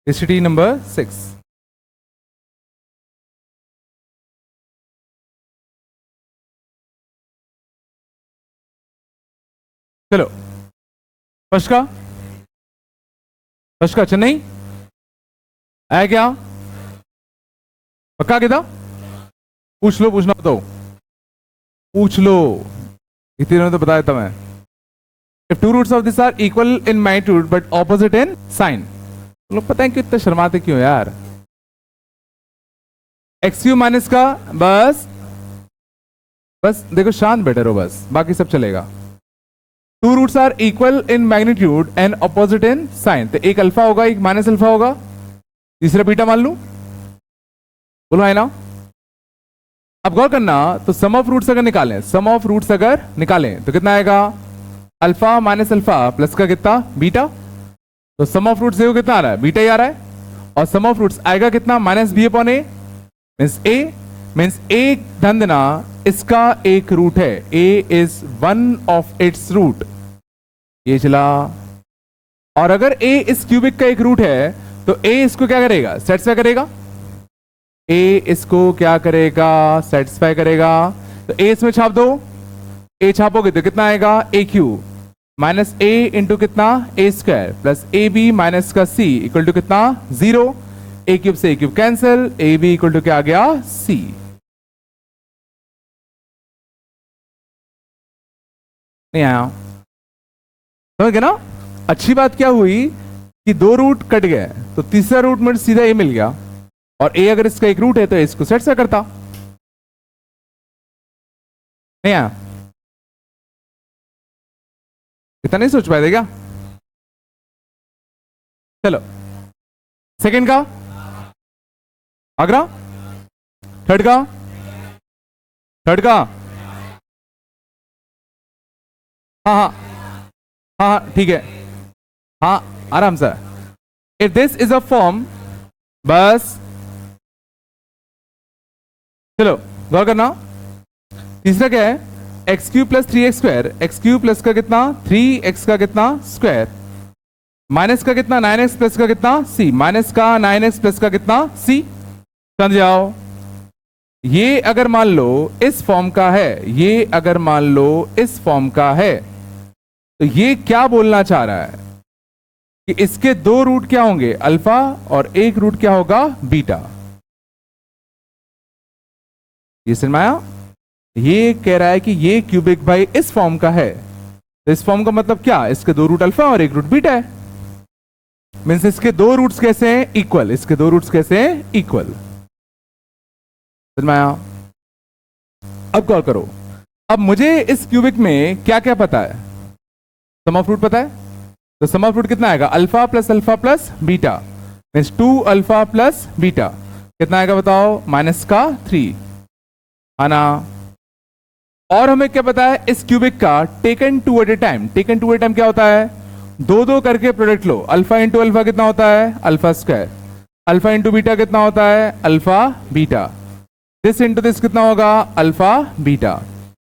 Recipe number 6. चलो first का चेन्नई आया क्या? पक्का कितना? पूछना बताओ, पूछ लो। इतने तो बताया था मैं। If two roots of this are equal in magnitude but opposite in sign, लोग पता है कि इतने शर्माते क्यों यार? एक्स क्यू माइनस का बस देखो, शांत बैठे रहो, बस बाकी सब चलेगा। Two roots are equal in magnitude and opposite in sign, तो एक अल्फा होगा एक माइनस अल्फा होगा, तीसरा बीटा मान लू। बोलो है ना? अब गौर करना, तो सम ऑफ रूट्स अगर निकालें तो कितना आएगा? अल्फा माइनस अल्फा प्लस का कितना? बीटा। तो सम ऑफ रूट्स देखो कितना आ रहा है? बीटा ही आ रहा है। और सम ऑफ रूट्स आएगा कितना? Minus B upon A means A ध्यान देना, इसका एक रूट है, A is one of its root. ये चला। और अगर ए इस क्यूबिक का एक रूट है तो ए इसको क्या करेगा? सेटिस्फाई करेगा। ए इसको क्या करेगा? सेटिस्फाई करेगा। तो ए इसमें छाप दो, ए छापोगे तो कितना आएगा? A Q minus A into कितना? A square plus A B minus का सी इक्वल टू कितना? 0। ए क्यूब से A cube cancel, A B equal to क्या आ गया? सी। नहीं आया? समझ गए ना? अच्छी बात क्या हुई कि दो रूट कट गए, तो तीसरा रूट में सीधा ए मिल गया, और ए अगर इसका एक रूट है तो इसको सेट से करता। नहीं आया? इतना नहीं सोच पाए थे क्या? चलो सेकंड का आगरा, थर्ड का हाँ ठीक है, हाँ आराम से। If this is a form, बस चलो गौर करना। तीसरा क्या है? X cube plus 3x square, x cube plus का कितना? 3x का कितना? स्क्वायर, माइनस का कितना? 9x प्लस का कितना? c, माइनस का 9x प्लस का कितना? c। समझ जाओ, ये अगर मान लो इस फॉर्म का है, ये अगर मान लो इस फॉर्म का है, तो ये क्या बोलना चाह रहा है कि इसके दो रूट क्या होंगे? अल्फा, और एक रूट क्या होगा? बीटा। ये समझ में आया? ये कह रहा है कि ये क्यूबिक भाई इस फॉर्म का है, तो इस फॉर्म का मतलब क्या? इसके दो रूट अल्फा और एक रूट बीटा है। मीन्स इसके दो रूट्स कैसे हैं? इक्वल। इसके दो रूट्स कैसे हैं? इक्वल। समझ में आया? अब गौर करो, अब मुझे इस क्यूबिक में क्या क्या पता है? सम ऑफ रूट पता है, तो सम ऑफ रूट कितना आएगा? Alpha plus beta, means 2 alpha plus beta कितना आएगा बताओ? माइनस का 3 आना। और हमें क्या पता है इस क्यूबिक का? Taken two at a time. Taken two at a time क्या होता है? दो दो करके प्रोडक्ट लो। अल्फा इंटू अल्फा कितना होता है? Alpha square. Alpha into beta कितना होता है? Alpha beta. This into this कितना होगा? Alpha beta.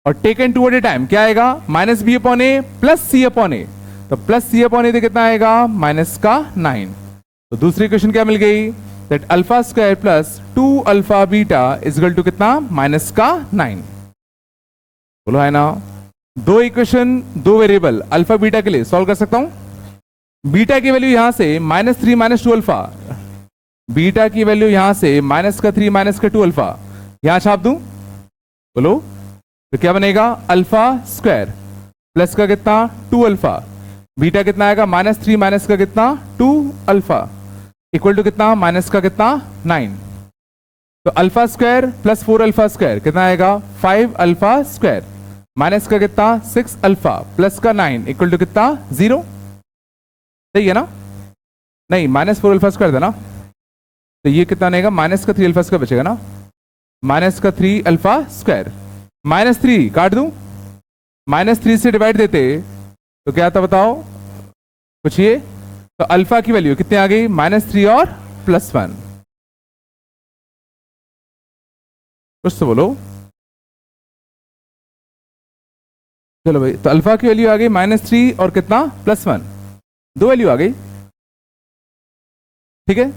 और taken two at a time क्या आएगा? Minus B upon A plus C upon A, तो प्लस सी अपॉन ए कितना आएगा? माइनस का 9। तो दूसरी इक्वेशन क्या मिल गई? That alpha square plus 2 alpha beta is equal to कितना? माइनस का 9। बोलो है ना? दो इक्वेशन, दो वेरिएबल अल्फा बीटा के लिए सॉल्व कर सकता हूं। बीटा की वैल्यू यहां से -3 -2 अल्फा, बीटा की वैल्यू यहां से -3 -2 अल्फा यहां छाप दूं। बोलो तो क्या बनेगा? अल्फा स्क्वायर प्लस का कितना? 2 अल्फा, बीटा कितना आएगा? -3 माइनस का कितना? 2 अल्फा इक्वल टू कितना? माइनस का कितना? 9। तो alpha square plus 4 alpha square कितना आएगा? 5 अल्फा स्क्वायर माइनस का कितना? 6 अल्फा प्लस का 9 इक्वल टू कितना? 0। सही है ना? नहीं, -4 अल्फा स्क्वायर था ना, तो ये कितना आएगा? माइनस का 3 अल्फा स्क्वायर बचेगा ना, माइनस का 3 अल्फा स्क्वायर। -3 काट दूं, -3 से डिवाइड देते तो क्या था बताओ? पूछिए। तो अल्फा की वैल्यू कितनी आ गई? -3 और +1। कुछ तो बोलो। चलो भाई, तो अल्फा की वैल्यू आ गई -3 और कितना? +1, दो वैल्यू आ गई। ठीक है,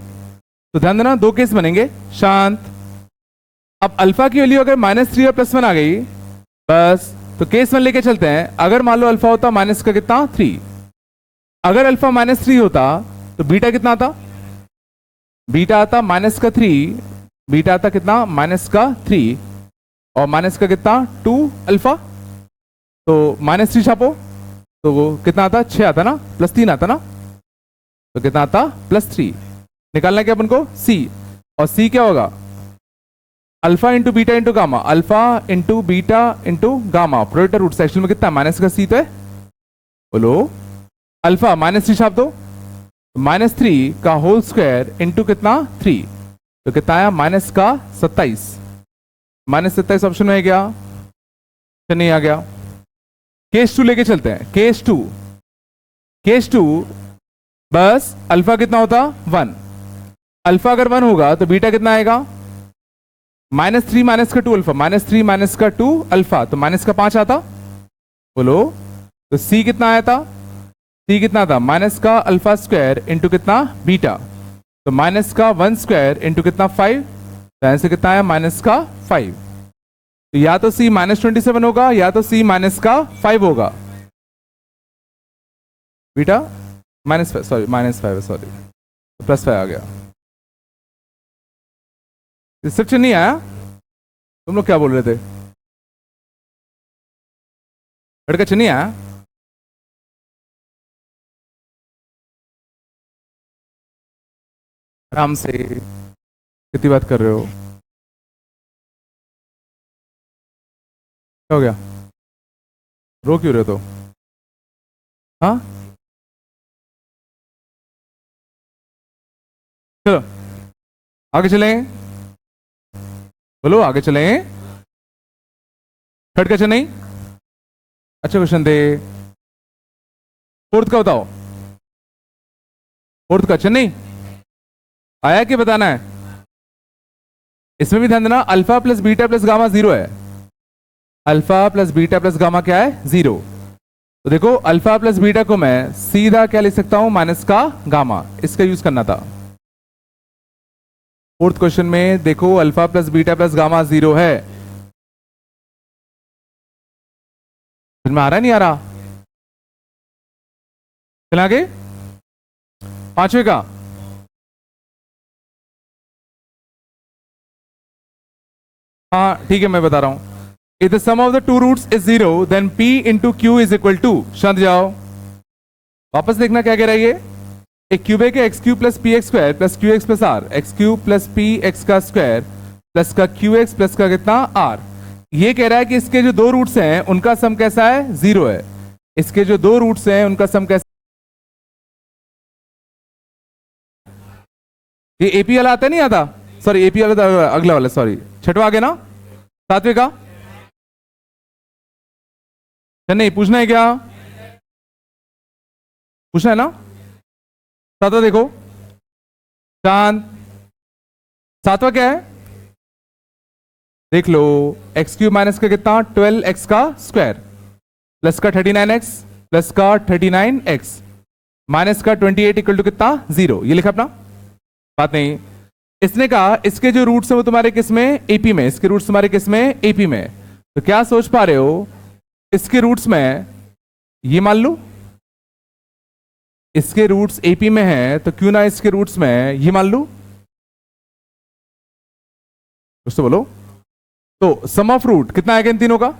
तो ध्यान देना दो केस बनेंगे शांत। अब अल्फा की वैल्यू अगर -3 और +1 आ गई बस, तो केस 1 लेके चलते हैं। अगर मान लो अल्फा होता माइनस का कितना 3, अगर अल्फा -3 होता तो बीटा कितना आता, बीटा आता -3, बीटा आता कितना -3 और माइनस का कितना 2 अल्फा, तो -3 छापो तो वो कितना आता 6 आता ना, +3 आता ना, तो कितना आता +3। निकालना क्या अपन को c, और c क्या होगा alpha into beta into gamma, alpha into beta into gamma, product root section में कितना माइनस का c तो है, बोलो अल्फा -3 छाप दो, -3 का होल स्क्वायर इंटू कितना 3, तो कितना आया -27, -27 ऑप्शन में आ गया, नहीं आ गया। केस 2 लेके चलते हैं, केस 2, केस 2 बस अल्फा कितना होता 1, अल्फा अगर 1 होगा तो बीटा कितना आएगा -3 माइनस का 2 अल्फा, -3 माइनस का 2 अल्फा, तो माइनस का 5 आता, बोलो तो c कितना आया था, c कितना था माइनस का अल्फा स्क्वायर इंटू कितना बीटा, तो माइनस का 1 स्क्वायर इंटू कितना 5, तो आंसर कितना आया माइनस का 5। तो या तो c -27 होगा या तो c माइनस का 5 होगा, बीटा -5 सॉरी -5 सॉरी +5 आ गया। रिसेप्शन नहीं आया, तुम लोग क्या बोल रहे थे, लड़का नहीं आया, आराम से कितनी बात कर रहे हो, क्या हो गया, रो क्यों रहे हो तो, हाँ चलो आगे चलें, बोलो आगे चलें, थर्ड क्वेश्चन नहीं, अच्छा क्वेश्चन थे, फोर्थ का बताओ, फोर्थ क्वेश्चन नहीं आया कि बताना है, इसमें भी ध्यान देना alpha plus beta plus gamma 0 है, alpha plus beta plus gamma क्या है 0, तो देखो अल्फा प्लस बीटा को मैं सीधा क्या लिख सकता हूं माइनस का गामा, इसका यूज करना था। फोर्थ क्वेश्चन में देखो alpha plus beta plus gamma 0 है, समझ में आ रहा नहीं आ रहा, चला आगे पांचवे का, हाँ ठीक है मैं बता रहा हूं, if the sum of the two roots is 0 then p into Q is equal to, शांत जाओ वापस देखना क्या कह रहा है ये, एक क्यूब है X cube plus P X square plus Q X plus R, X cube plus P X का स्क्वायर प्लस का क्यू एक्स प्लस का कितना आर, ये कह रहा है कि इसके जो दो रूट्स हैं उनका सम कैसा है 0 है, इसके जो दो रूट्स हैं उनका सम कैसा, ये एपी वाला आता नहीं आता, सॉरी एपी वाला तो अगला वाला, सॉरी छठवा आगे ना, सातवें का नहीं पूछना है क्या, पूछना है ना, सातवा देखो चांद, सातवा क्या है देख लो, एक्स क्यूब माइनस का कितना 12x का स्क्वायर प्लस का 39x प्लस का 39x माइनस का 28 इक्वल टू कितना 0, ये लिखा अपना, बात नहीं। इसने कहा इसके जो रूट्स हैं वो तुम्हारे किस में एपी में, इसके रूट्स तुम्हारे किस में एपी में, तो क्या सोच पा रहे हो इसके रूट्स में, ये मान लो इसके रूट्स एपी में हैं तो क्यों ना इसके रूट्स में ये मान लो, कुछ तो बोलो, तो सम ऑफ रूट कितना आएगा इन तीनों का,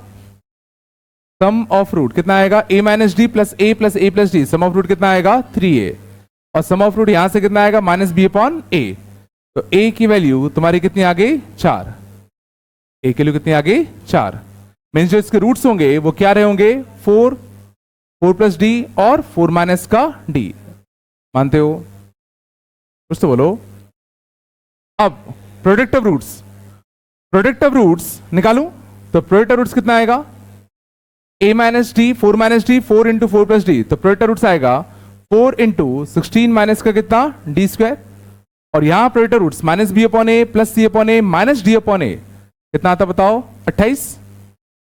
सम ऑफ रूट कितना आएगा a minus D plus A plus D, sum of root कितना आएगा 3a, और सम ऑफ रूट यहां से कितना आएगा माइनस बी अपॉन ए, तो a की वैल्यू तुम्हारी कितनी आ गई 4, a की वैल्यू कितनी आ गई 4, मीन्स जो इसके रूट्स होंगे वो क्या रहे होंगे 4 प्लस डी और 4 माइनस का डी, मानते हो, कुछ तो बोलो। अब product of roots, product of roots निकालूं तो प्रोडक्ट ऑफ रूट्स कितना आएगा a minus D 4 minus D 4 into 4 plus D, तो प्रोडक्ट ऑफ रूट्स आएगा 4 इंटू 16 माइनस का कितना डी स्क्वायर, और यहां product of roots minus B upon A plus C upon A minus D upon A कितना आता बताओ 28,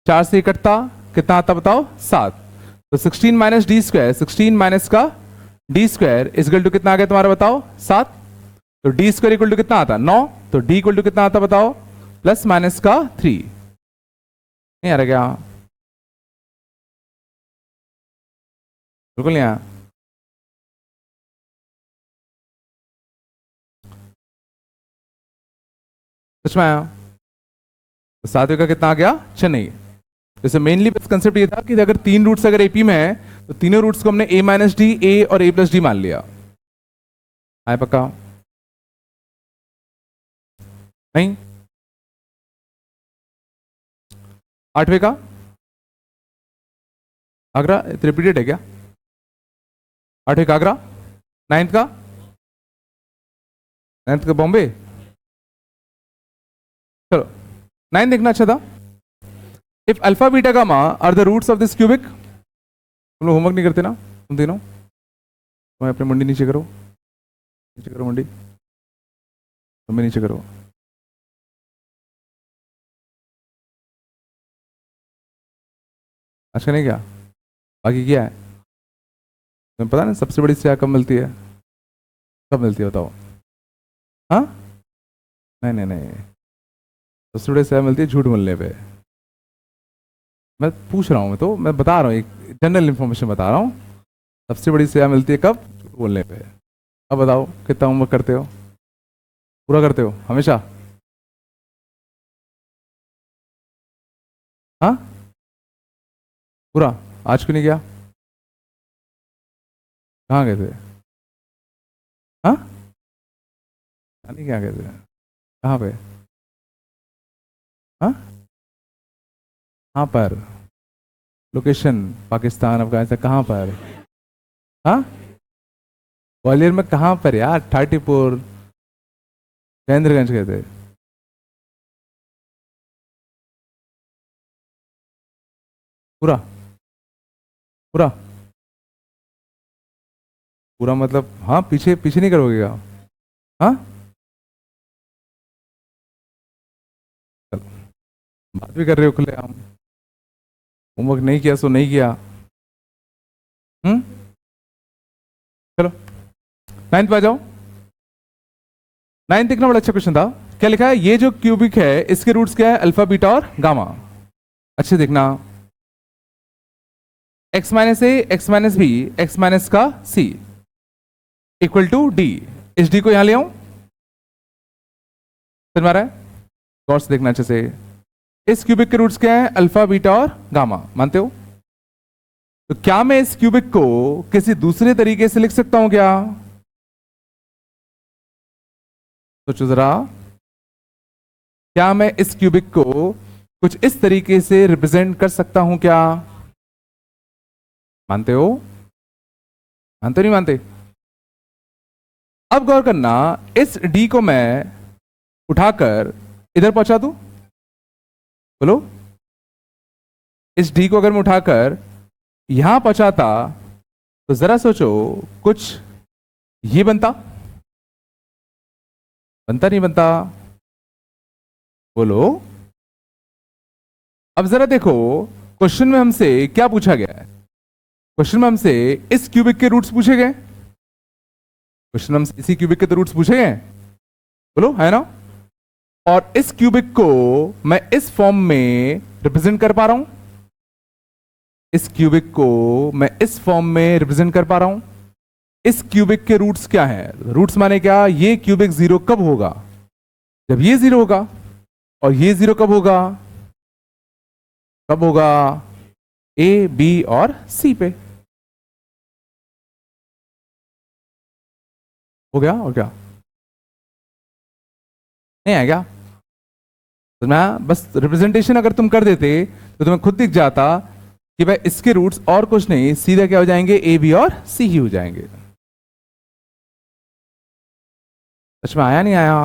4 से कटता कितना आता बताओ 7, तो 16 माइनस डी स्क्वायर, 16 माइनस का डी स्क्वायर इजगल टू कितना आ गया तुम्हारा बताओ 7, तो डी स्क्वायर इक्वल टू कितना आता? 9। तो डी इक्वल टू कितना आता बताओ? प्लस माइनस का 3। नहीं आ रहा क्या? बिल्कुल नहीं आया। कुछ में आया? तो सातवें का कितना आ गया? चेन्नई। जैसे मेनली बस कंसेप्ट ये था कि अगर 3 रूट्स अगर एपी में है तो तीनों रूट्स को हमने a माइनस डी, ए और a प्लस डी मान लिया। आए पक्का? नहीं? 8वें का आगरा रिपीटेड है क्या? 8वें का आगरा। 9th का? 9th का बॉम्बे। चलो 9 देखना अच्छा था। If alpha beta gamma are the roots of this cubic. तुम लोग होमवर्क नहीं करते ना तुम तीनों? तुम अपनी मुंडी नीचे करो, नीचे करो मुंडी, तुम भी नीचे करो। अच्छा नहीं क्या? बाकी क्या है? तुम्हें पता नहीं सबसे बड़ी सियाह कब मिलती है? कब मिलती है बताओ? हाँ? नहीं नहीं नहीं, सबसे बड़ी सियाह मिलती है झूठ बोलने पे। मैं पूछ रहा हूँ, मैं बता रहा हूँ, एक जनरल इंफॉर्मेशन बता रहा हूँ। सबसे बड़ी सियाह मिलती है कब? झूठ बोलने पे। अब बताओ कितना होमवर्क करते हो? पूरा करते हो हमेशा? हाँ पूरा? आज क्यों नहीं किया? कहाँ गए थे? हाँ नहीं, क्या गए थे? कहाँ पे? हाँ कहाँ पर? लोकेशन पाकिस्तान, अफगानिस्तान, कहाँ पर? हाँ ग्वालियर में कहाँ पर यार? ठाटीपुर, महेंद्रगंज गए थे। पूरा? पूरा? पूरा मतलब हाँ, पीछे पीछे नहीं करोगे क्या? हाँ चलो, बात भी कर रहे हो खुले हम। होमवर्क नहीं किया सो नहीं किया। हम्म चलो 9th पे आ जाओ। 9th देखना, बड़ा अच्छा क्वेश्चन था। क्या लिखा है? ये जो क्यूबिक है इसके रूट्स क्या है? अल्फा बीटा और गामा। अच्छे देखना, x minus A, X minus B, X minus का सी इक्वल टू डी। इस डी को यहां ले आऊं? समझ में आ रहा है? गौर से देखना अच्छे से। इस क्यूबिक के रूट्स क्या है? अल्फा बीटा और गामा, मानते हो? तो क्या मैं इस क्यूबिक को किसी दूसरे तरीके से लिख सकता हूं क्या? सोचो जरा, क्या मैं इस क्यूबिक को कुछ इस तरीके से रिप्रेजेंट कर सकता हूं क्या? मानते हो? मानते नहीं मानते? अब गौर करना, इस डी को मैं उठाकर इधर पहुंचा दूं, बोलो। इस डी को अगर मैं उठाकर यहां पहुंचाता तो जरा सोचो, कुछ ये बनता? बनता नहीं बनता? बोलो। अब जरा देखो, क्वेश्चन में हमसे क्या पूछा गया है? क्वेश्चन में हमसे इस क्यूबिक के रूट्स पूछे गए। क्वेश्चन में हमसे इसी क्यूबिक के तो रूट्स पूछे गए, बोलो है ना? और इस क्यूबिक को मैं इस फॉर्म में रिप्रेजेंट कर पा रहा हूं। इस क्यूबिक को मैं इस फॉर्म में रिप्रेजेंट कर पा रहा हूं। इस क्यूबिक के रूट्स क्या हैं? रूट्स माने क्या? ये क्यूबिक जीरो कब होगा? जब ये जीरो होगा। और ये जीरो कब होगा? कब होगा? ए, बी और सी पे। हो गया? और क्या नहीं है क्या? तो मैं बस रिप्रेजेंटेशन अगर तुम कर देते तो तुम्हें खुद दिख जाता कि भाई इसके रूट्स और कुछ नहीं, सीधा क्या हो जाएंगे? ए, बी और सी ही हो जाएंगे। सच में आया नहीं आया?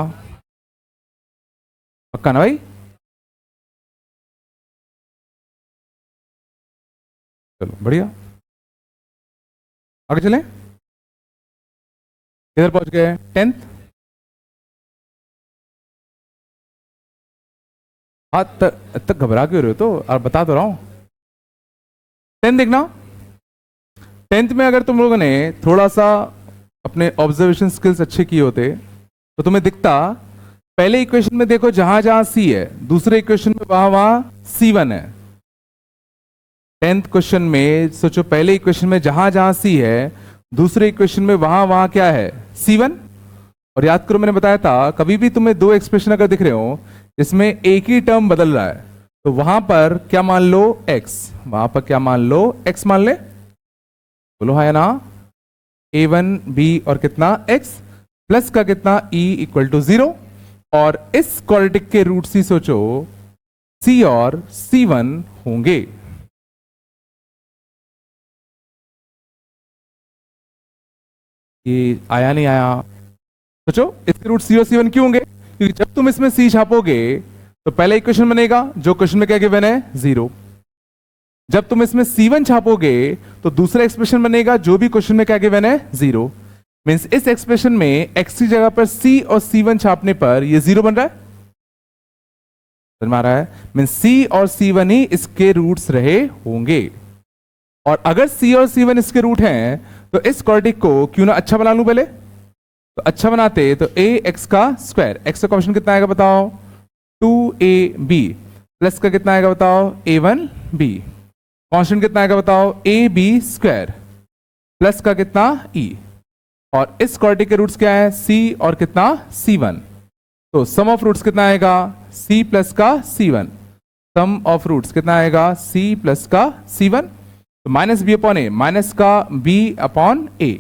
पक्का ना भाई? चलो बढ़िया, आगे चलें। किधर पहुंच गए? 10th। हाँ तक घबरा क्यों रहे हो? तो और बता तो रहा हूं। 10th देखना। 10th में अगर तुम लोगों ने थोड़ा सा अपने ऑब्जर्वेशन स्किल्स अच्छे किए होते तो तुम्हें दिखता पहले इक्वेशन में देखो जहां जहां सी है, दूसरे इक्वेशन में वहां वहां C1 है। 10th क्वेश्चन में सोचो, पहले इक्वेशन में जहां जहां सी है, दूसरे इक्वेशन में वहां वहां क्या है, C1। और याद करो मैंने बताया था कभी भी तुम्हें दो एक्सप्रेशन अगर दिख रहे हो इसमें एक ही टर्म बदल रहा है तो वहां पर क्या मान लो x, वहां पर क्या मान लो x मान ले, बोलो हाँ या ना। a1 b और कितना x प्लस का कितना e इक्वल टू 0। और इस क्वाड्रेटिक के रूट्स ही सोचो c और c1 होंगे। ये आया नहीं आया, सोचो इसके रूट c और c1 क्यों होंगे, क्योंकि जब तुम इसमें c छापोगे तो पहला इक्वेशन बनेगा जो क्वेश्चन में क्या गिवन है 0। जब तुम इसमें c1 छापोगे तो दूसरा एक्सप्रेशन बनेगा जो भी क्वेश्चन में क्या गिवन है 0। मींस इस एक्सप्रेशन में x की जगह पर c और c1 छापने पर ये 0 बन रहा है, समझ में आ रहा है। मींस c और c1 ही इसके रूट्स रहे होंगे। और अगर c और c1 इसके रूट हैं तो इस क्वाड्रेटिक को क्यों ना अच्छा बना लूं पहले, तो अच्छा बनाते तो a x का स्क्वायर, x का क्वेश्चन कितना आएगा बताओ 2ab प्लस का कितना आएगा बताओ a1b, कांस्टेंट कितना आएगा बताओ ab स्क्वायर प्लस का कितना e। और इस क्वाड्रेटिक के रूट्स क्या है c और कितना c1, तो सम ऑफ रूट्स कितना आएगा c प्लस का c1, सम ऑफ रूट्स कितना आएगा c प्लस का c1, तो minus B upon A, minus का b अपॉन ए,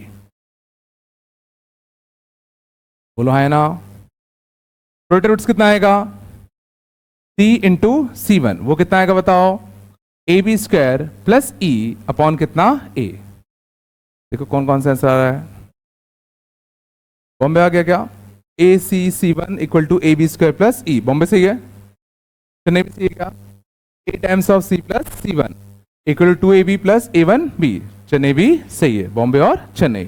बोलो हाँ ना। क्वाड्रेटिक रूट्स कितना आएगा c इंटू c1, वो कितना आएगा बताओ A B square plus E upon कितना a। देखो कौन कौन सा आंसर आ रहा है, बॉम्बे आ गया क्या, A C c1 equal to A B square plus E, Bombay सही है। चेन्नई भी सही है क्या, A times of c plus c1 equal to 2ab plus a1b, Chennai भी सही है, बॉम्बे और चेन्नई।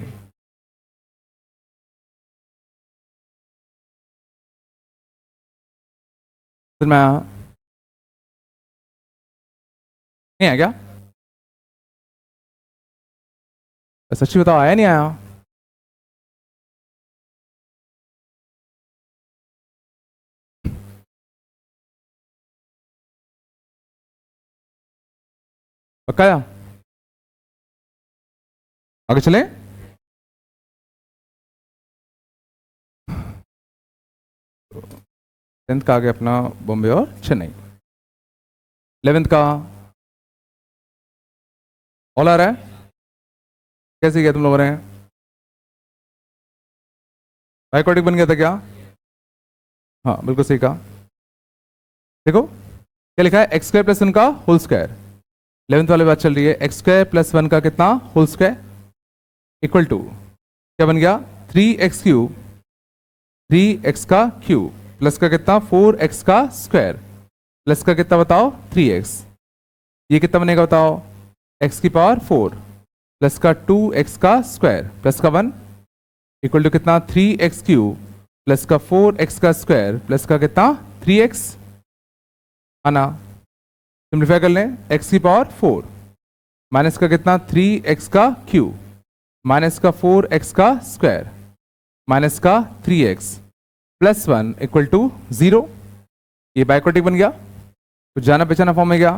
मैं नहीं आया क्या, सच्ची बताओ आया नहीं आया, पक्का आया, आगे चले। टेंथ का आ गया अपना बॉम्बे और चेन्नई। 11th का ऑल आ रहा है, कैसे गया तुम लोगों ने, बाइक्वाटिक बन गया था क्या, हाँ बिल्कुल सही कहा। देखो क्या लिखा है एक्स स्क्वायर प्लस 1 का होल स्क्वायर, 11th वाले बात चल रही है, एक्स स्क्वायर प्लस 1 का कितना होल स्क्वायर इक्वल टू क्या बन गया 3x क्यूब, 3x का क्यूब प्लस का कितना 4x का स्क्वायर प्लस का कितना बताओ 3x, ये कितना बनेगा बताओ x की पावर 4 प्लस का 2x का स्क्वायर प्लस का 1 इक्वल टू कितना 3x क्यूब प्लस का 4x का स्क्वायर प्लस का कितना 3x, आना सिंप्लीफाई कर लें, x की पावर 4 माइनस का कितना 3x का क्यूब माइनस का 4x का स्क्वायर माइनस का 3x प्लस 1 इक्वल टू 0। ये बाइक्वाटिक बन गया, तो जाना पहचाना फॉर्म में गया।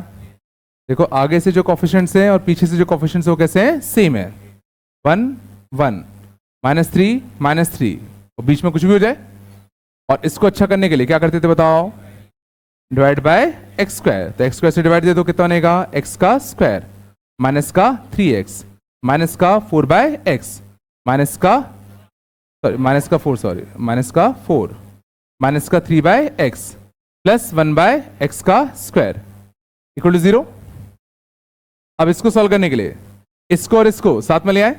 देखो आगे से जो कोफिशिएंट्स हैं और पीछे से जो कोफिशिएंट्स वो कैसे हैं, सेम है, 1 1 -3 और बीच में कुछ भी हो जाए। और इसको अच्छा करने के लिए क्या करते थे बताओ, डिवाइड बाय एक्स स्क्वायर, तो एक्स स्क्वायर से डिवाइड दे दो कितना बनेगा एक्स का स्क्वायर माइनस का 3x माइनस का 4 बाय एक्स माइनस का माइनस का 4 माइनस का 3 by X plus 1 by X का स्क्वायर इक्वल टू 0। अब इसको सॉल्व करने के लिए इसको और इसको साथ में ले आए,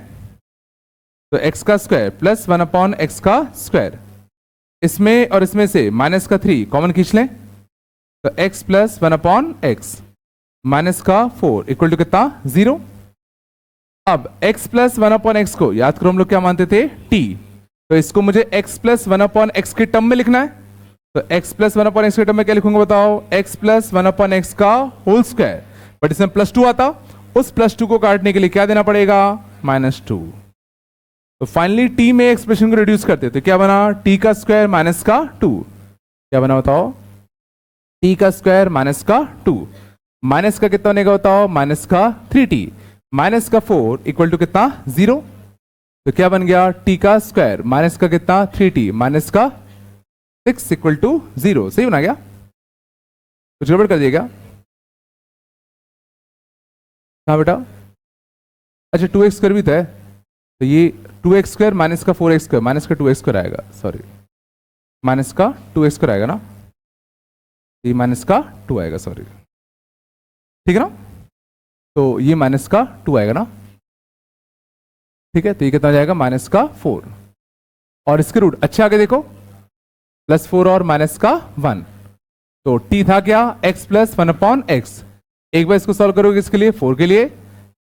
तो एक्स का स्क्वायर प्लस 1 अपॉन एक्स का स्क्वायर, इसमें और इसमें से माइनस का 3 कॉमन खींच लें, तो x plus 1 upon x minus का 4 इक्वल टू कितना 0। अब x प्लस 1 अपॉन एक्स को याद करो हम लोग क्या मानते थे t, तो इसको मुझे x प्लस 1 अपॉन एक्स के टर्म में लिखना है, तो x प्लस 1 अपॉन एक्स के टर्म में क्या लिखूंगा बताओ, x प्लस 1 अपॉन एक्स का होल स्क्वायर, बट इसमें +2 आता, उस +2 को काटने के लिए क्या देना पड़ेगा -2। तो फाइनली टी में एक्सप्रेशन को रिड्यूस करते तो क्या बना, टी का स्क्वायर माइनस का 2, क्या बना बताओ, टी का स्क्वायर माइनस का 2, माइनस का कितना बनेगा बताओ, माइनस का 3t, माइनस का 4 इक्वल टू कितना 0, तो क्या बन गया, टी का स्क्वायर माइनस का कितना 3t माइनस का 6 इक्वल टू 0। सही बना गया, कुछ गड़बड़ कर दिएगा, हाँ बेटा, अच्छा 2x स्क्वायर भी था, तो ये 2x स्क्वायर माइनस का 4x स्क्वायर माइनस का 2x स्क्वायर आएगा, सॉरी माइनस का 2x स्क्वायर आएगा ना, ये माइनस का 2 आएगा, सॉरी, ठीक है ना, तो ये माइनस का 2 आएगा ना, ठीक है, तो ये कितना जाएगा माइनस का 4 और इसके रूट, अच्छे आगे देखो +4 और माइनस का 1, तो t था क्या, x प्लस 1/x, एक बार इसको सॉल्व करोगे किसके लिए, 4 के लिए,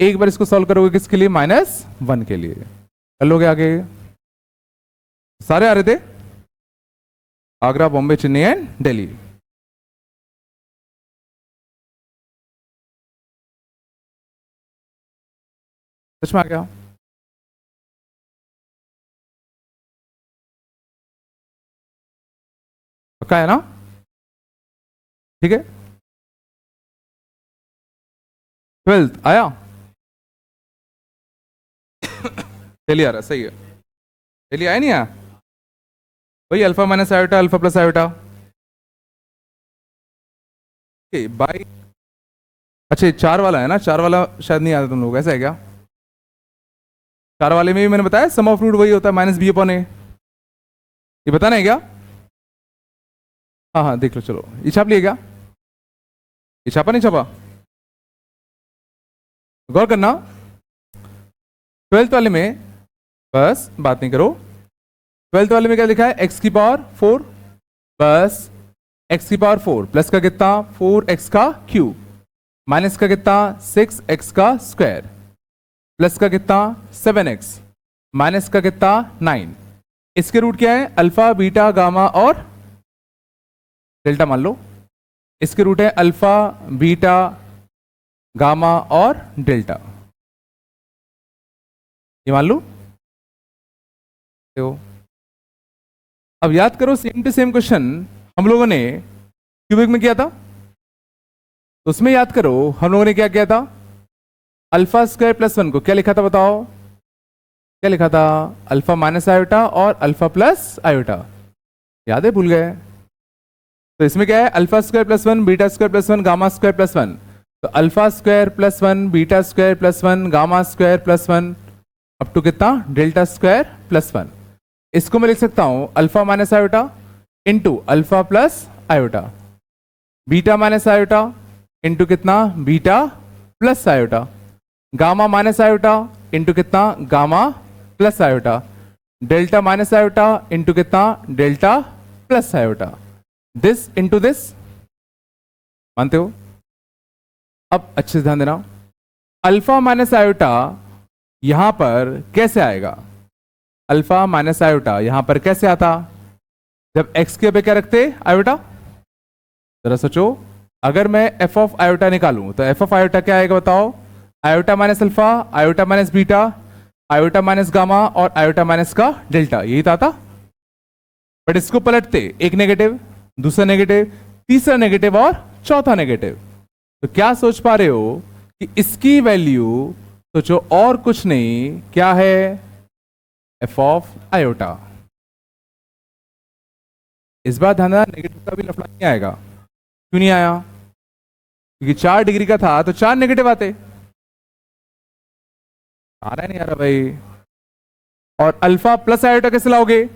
एक बार इसको सॉल्व करोगे किसके लिए, -1 के लिए, कर लोगे आगे, सारे आ रहे थे, आगरा, बॉम्बे, चेन्नई एंड दिल्ली, सच में आ गया, पक्का है ना, ठीक है, 12th आया, दिल्ली आ रहा, सही है, दिल्ली आया नहीं आया, वही alpha minus iota alpha plus iota, by, अच्छा 4 वाला है ना, 4 वाला शायद नहीं आता तुम लोग, ऐसा है क्या, 4 वाले में भी मैंने बताया सम ऑफ रूट वही होता है -b/a, ये बताना है क्या, हाँ हाँ देख लो, चलो ये छाप लिया क्या, ये छापा नहीं छापा, गौर करना, 12th वाले में बस बात नहीं करो, 12th वाले में क्या लिखा है, x की पावर 4 बस x की पावर 4 प्लस का कितना 4x का क्यूब माइनस का कितना 6x का स्क्वायर प्लस का कितना 7x माइनस का कितना 9, इसके रूट क्या है, अल्फा बीटा गामा और डेल्टा मान लो, इसके रूट है अल्फा बीटा गामा और डेल्टा, ये मान लो, तो अब याद करो सेम टू सेम क्वेश्चन हम लोगों ने क्यूबिक में किया था, तो उसमें याद करो हम लोगों ने क्या किया था, अल्फा स्क्वायर प्लस 1 को क्या लिखा था बताओ, क्या लिखा था, अल्फा माइनस आयोटा और अल्फा प्लस आयोटा, याद है, भूल गए, तो इसमें क्या है, alpha square plus 1 beta square plus 1 gamma square plus 1, तो alpha square plus 1 beta square plus 1 gamma square plus 1 up to कितना डेल्टा स्क्वायर प्लस 1, इसको मैं लिख सकता हूं alpha minus iota into alpha plus iota, beta minus iota into कितना beta plus iota, gamma minus iota into कितना gamma plus iota, delta minus iota into कितना delta plus iota, this into this, मानते हो, अब अच्छे से ध्यान देना, अल्फा माइनस आयोटा यहां पर कैसे आएगा, अल्फा माइनस आयोटा यहां पर कैसे आता, जब x के पे क्या रखते आयोटा, जरा सोचो, अगर मैं f ऑफ आयोटा निकालूं तो f ऑफ आयोटा क्या आएगा बताओ, iota minus alpha, iota minus beta, iota minus gamma और आयोटा माइनस का डेल्टा, यही था, बट इसको पलटते एक नेगेटिव दूसरा नेगेटिव तीसरा नेगेटिव और चौथा नेगेटिव, तो क्या सोच पा रहे हो कि इसकी वैल्यू सोचो और कुछ नहीं क्या है, एफ ऑफ आयोटा, इस बार ध्यान देना नेगेटिव का भी लफड़ा नहीं आएगा, क्यों नहीं आया, क्योंकि 4 डिग्री का था तो 4 नेगेटिव आते, आ रहा है नहीं आ रहा भाई, और अल्फा प्लस आयोटा कैसे लाओगे,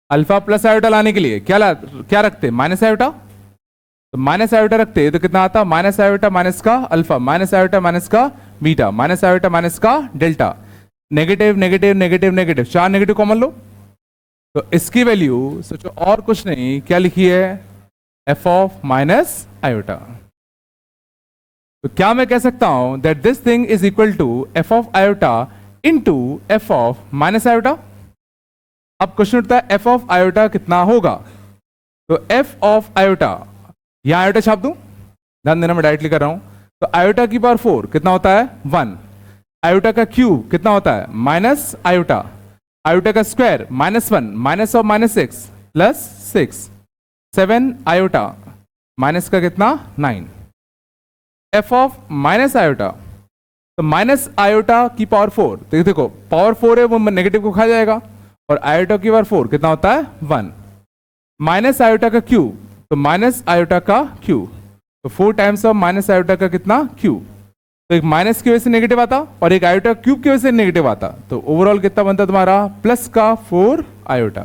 अल्फा प्लस आयोटा लाने के लिए क्या रखते माइनस आयोटा, तो माइनस आयोटा रखते तो कितना आता, माइनस आयोटा माइनस का अल्फा माइनस आयोटा माइनस का बीटा माइनस आयोटा माइनस का delta, negative negative negative negative 4 negative common लो, तो इसकी वैल्यू सोचो और कुछ नहीं क्या लिखी है, एफ ऑफ माइनस आयोटा, तो क्या मैं कह सकता हूं that this thing is equal to F of iota into F of minus iota, अब क्वेश्चन उठता है एफ ऑफ आयोटा कितना होगा, तो एफ ऑफ आयोटा यहां आयोटा छाप दूं, ध्यान देना मैं डायरेक्टली कर रहा हूं, तो आयोटा की पावर 4 कितना होता है 1, आयोटा का क्यूब कितना होता है माइनस आयोटा, आयोटा का square -1 minus of -6 plus 6, 7 iota minus का कितना 9, एफ ऑफ माइनस आयोटा, तो माइनस आयोटा की पावर 4, तो देखो पावर 4 है वो नेगेटिव को खा जाएगा, और आयोटा की पावर 4 कितना होता है 1, माइनस आयोटा का क्यूब, तो माइनस आयोटा का क्यूब, तो 4 टाइम्स ऑफ माइनस आयोटा का कितना क्यूब, तो एक माइनस की वजह से नेगेटिव आता और एक आयोटा क्यूब की वजह से नेगेटिव आता, तो ओवरऑल कितना बनता तुम्हारा प्लस का 4 आयोटा।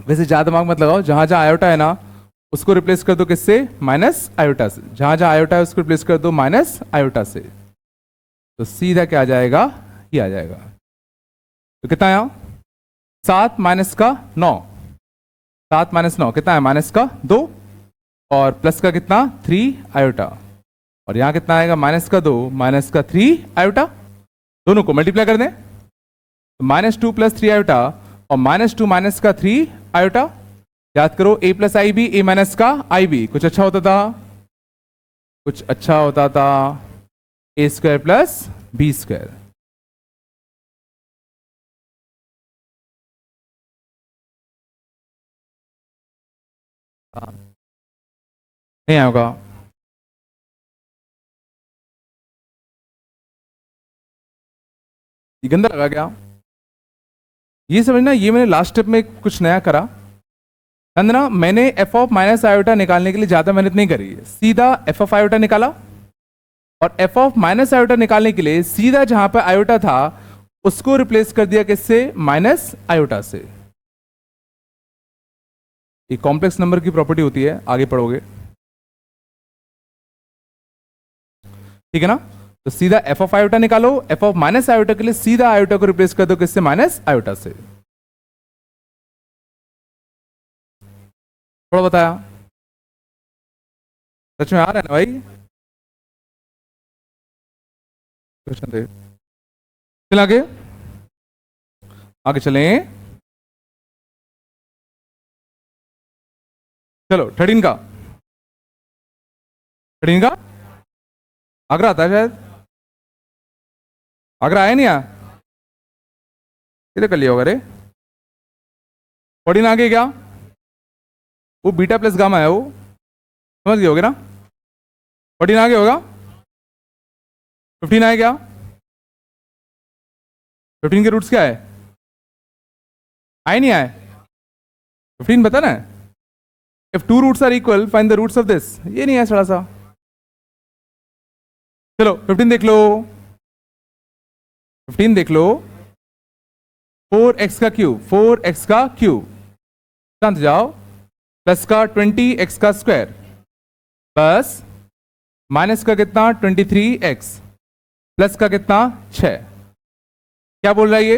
वैसे ज्यादा दिमाग मत लगाओ, जहां जहां आयोटा है ना उसको रिप्लेस कर दो किससे माइनस आयोटा से, जहां जहां आयोटा है उसको रिप्लेस कर दो माइनस आयोटा से, तो सीधा क्या आ जाएगा ये आ जाएगा, तो कितना आया 7 माइनस का 9, 7 माइनस 9 कितना है माइनस का 2, और प्लस का कितना 3 आयोटा, और यहां कितना आएगा माइनस का 2 माइनस का 3 आयोटा, दोनों को मल्टीप्लाई कर दें, तो -2 + 3 आयोटा और -2 माइनस का 3 आयोटा, याद करो a + ib a माइनस का ib, कुछ अच्छा होता था, कुछ अच्छा होता था a² + b², नहीं होगा, ये गंदा लगा क्या, ये समझना, ये मैंने लास्ट स्टेप में कुछ नया करा ना, मैंने एफ ऑफ माइनस आयोटा निकालने के लिए ज्यादा मेहनत नहीं करी, सीधा एफ ऑफ आयोटा निकाला, और एफ ऑफ माइनस आयोटा निकालने के लिए सीधा जहां पर आयोटा था उसको रिप्लेस कर दिया किससे माइनस आयोटा से। ये कॉम्प्लेक्स नंबर की प्रॉपर्टी होती है, आगे पढ़ोगे, ठीक है ना, तो सीधा एफ ऑफ आयोटा निकालो, एफ ऑफ माइनस आयोटा के लिए सीधा आयोटा को रिप्लेस कर दो किससे माइनस आयोटा से, थोड़ा बताया, सच में आ रहा है ना भाई, क्वेश्चन थे, चल आगे आगे चलें, चलो 13 का, 13 का आगरा आता है शायद, आगरा आया नहीं आ, किधर कर लिया होगा रे, 14 आगे क्या, वो बीटा प्लस गामा है, वो समझ गए होगे ना, 14 आगे होगा, 15 आए क्या, 15 के रूट्स क्या है, आए नहीं आए, 15 बता ना, if 2 roots are equal find the roots of this, ये नहीं है थोड़ा सा, चलो 15 देख लो, 15 देख लो, 4x का क्यूब, 4x का क्यूब, शांत जाओ, प्लस का 20x का स्क्वायर, प्लस माइनस का कितना 23x, प्लस का कितना 6, क्या बोल रहा है ये,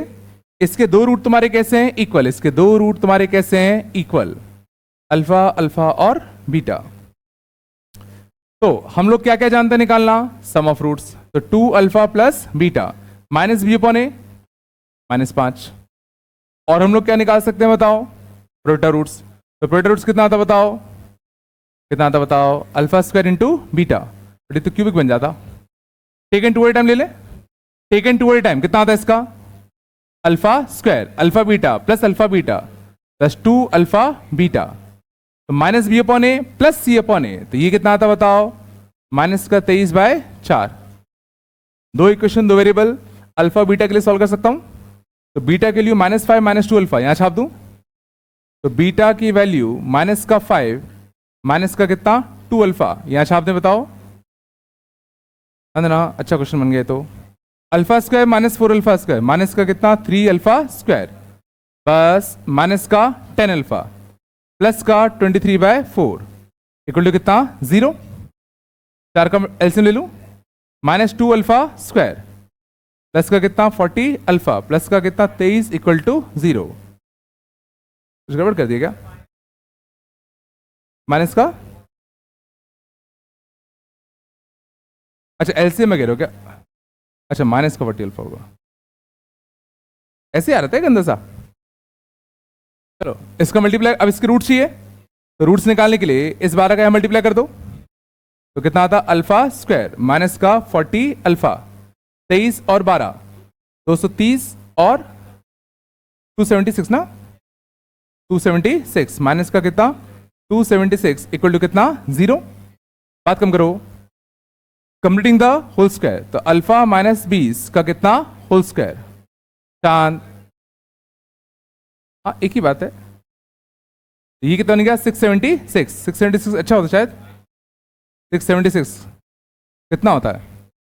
इसके 2 रूट तुम्हारे कैसे हैं इक्वल, इसके 2 रूट तुम्हारे कैसे हैं इक्वल, अल्फा अल्फा और बीटा, तो हम लोग क्या क्या जानते हैं निकालना, सम ऑफ रूट्स, तो 2 alpha plus beta minus b/a -5, और हम लोग क्या निकाल सकते हैं बताओ, प्रोडक्ट रूट्स, तो प्रोडक्ट रूट्स कितना आता बताओ, कितना आता बताओ, अल्फा स्क्वायर इंटू बीटा, तो क्यूबिक बन जाता, टेकन टू टाइम ले ले, टेकन टू टाइम कितना आता है इसका, alpha square alpha beta plus alpha beta plus 2 alpha beta, तो माइनस b/a प्लस c/a, तो ये कितना आता बताओ, माइनस का 23/4, 2 इक्वेशन 2 वेरिएबल, अल्फा बीटा के लिए सॉल्व कर सकता हूं, तो बीटा के लिए -5 -2 अल्फा यहां छाप दूं, तो बीटा की वैल्यू माइनस का 5 माइनस का कितना 2 अल्फा यहां छाप दें, बताओ ना, अच्छा क्वेश्चन बन गया, तो alpha square -4 alpha square minus का कितना 3 अल्फा स्क्वायर बस माइनस का 10 अल्फा प्लस का 23/4 इक्वल टू कितना 0, 4 का एलसीएम ले लूं, -2 अल्फा स्क्वायर प्लस का कितना 40 अल्फा प्लस का कितना 23 इक्वल टू 0, कुछ गड़बड़ कर दिया क्या, माइनस का, अच्छा एलसीएम में कह रहे हो क्या, अच्छा माइनस का 40 अल्फा होगा, ऐसे आ रहा था गंदा सा, चलो इसका मल्टीप्लाई, अब इसके रूट चाहिए, तो रूट्स निकालने के लिए इस 12 का मल्टीप्लाई कर दो, तो कितना आता अल्फा स्क्वायर माइनस का 40 अल्फा 23 और 12 230 और 276 ना, 276 माइनस का कितना 276 इक्वल टू कितना 0। बात कम करो, कंप्लीटिंग द होल स्क्वायर, तो अल्फा माइनस 20 का कितना होल स्क्वायर, चांद। हाँ एक ही बात है। ये कितना बन गया 676, 676 अच्छा होता शायद, 676 कितना होता है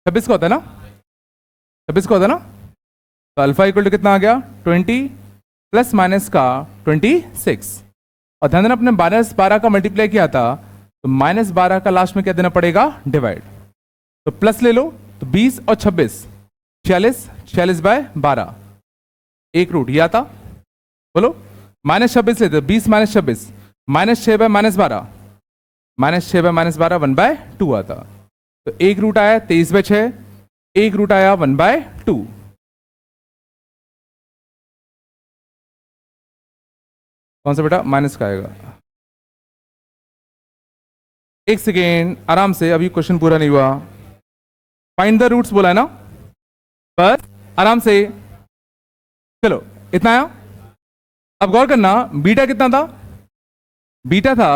26 का होता है ना, 26 का होता है ना। तो अल्फा इक्वल टू कितना आ गया 20 प्लस माइनस का 26। और ध्यान देना अपने माइनस 12 का मल्टीप्लाई किया था, तो माइनस 12 का लास्ट में क्या देना पड़ेगा डिवाइड, तो प्लस ले लो, तो 20 और 26 46, 46 बाय 12 एक रूट ये आता, बोलो माइनस 26 लेते 20 minus 26 minus 6 by minus 12 minus 6 by minus 12 1 by 2 आता। तो एक रूट आया 23 बाय 6, एक रूट आया 1 बाय 2। कौन सा बेटा माइनस का आएगा, एक सेकेंड आराम से, अभी क्वेश्चन पूरा नहीं हुआ। फाइंड द रूट्स बोला है ना, बस आराम से चलो इतना आया। अब गौर करना बीटा कितना था, बीटा था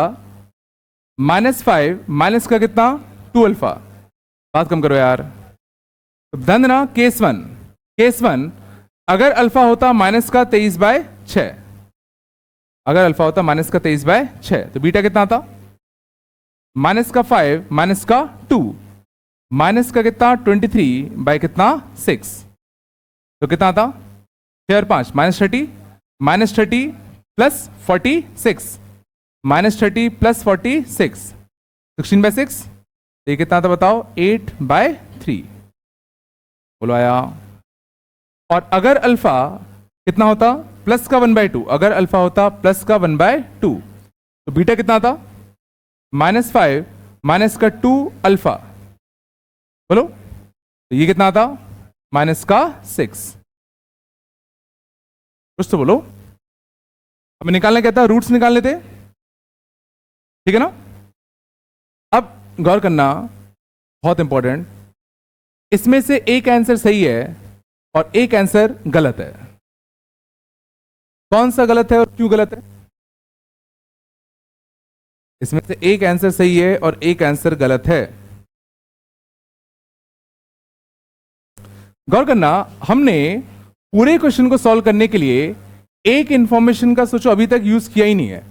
-5 माइनस का कितना 2 अल्फा। बात कम करो यार, तो ध्यान देना केस वन अगर अल्फा होता माइनस का 23 बाय 6, अगर अल्फा होता माइनस का 23 बाय 6 तो बीटा कितना था माइनस का 5 माइनस का 2 माइनस का कितना 23 बाय कितना 6, तो कितना था 6 और 5 -30 -30 प्लस 46 -30 प्लस 46 16 बाय 6, ये कितना था बताओ 8 बाय 3। बोलो आया। और अगर अल्फा कितना होता प्लस का 1 बाय 2, अगर अल्फा होता प्लस का 1 बाय 2 तो बीटा कितना था -5 माइनस का 2 अल्फा, बोलो तो ये कितना था माइनस का 6। कुछ तो बोलो, हमें निकालना क्या था रूट्स निकाल लेते, ठीक है ना। अब गौर करना बहुत इंपॉर्टेंट, इसमें से एक आंसर सही है और एक आंसर गलत है। कौन सा गलत है और क्यों गलत है, इसमें से एक आंसर सही है और एक आंसर गलत है। गौर करना, हमने पूरे क्वेश्चन को सॉल्व करने के लिए एक इंफॉर्मेशन का सोचो अभी तक यूज किया ही नहीं है।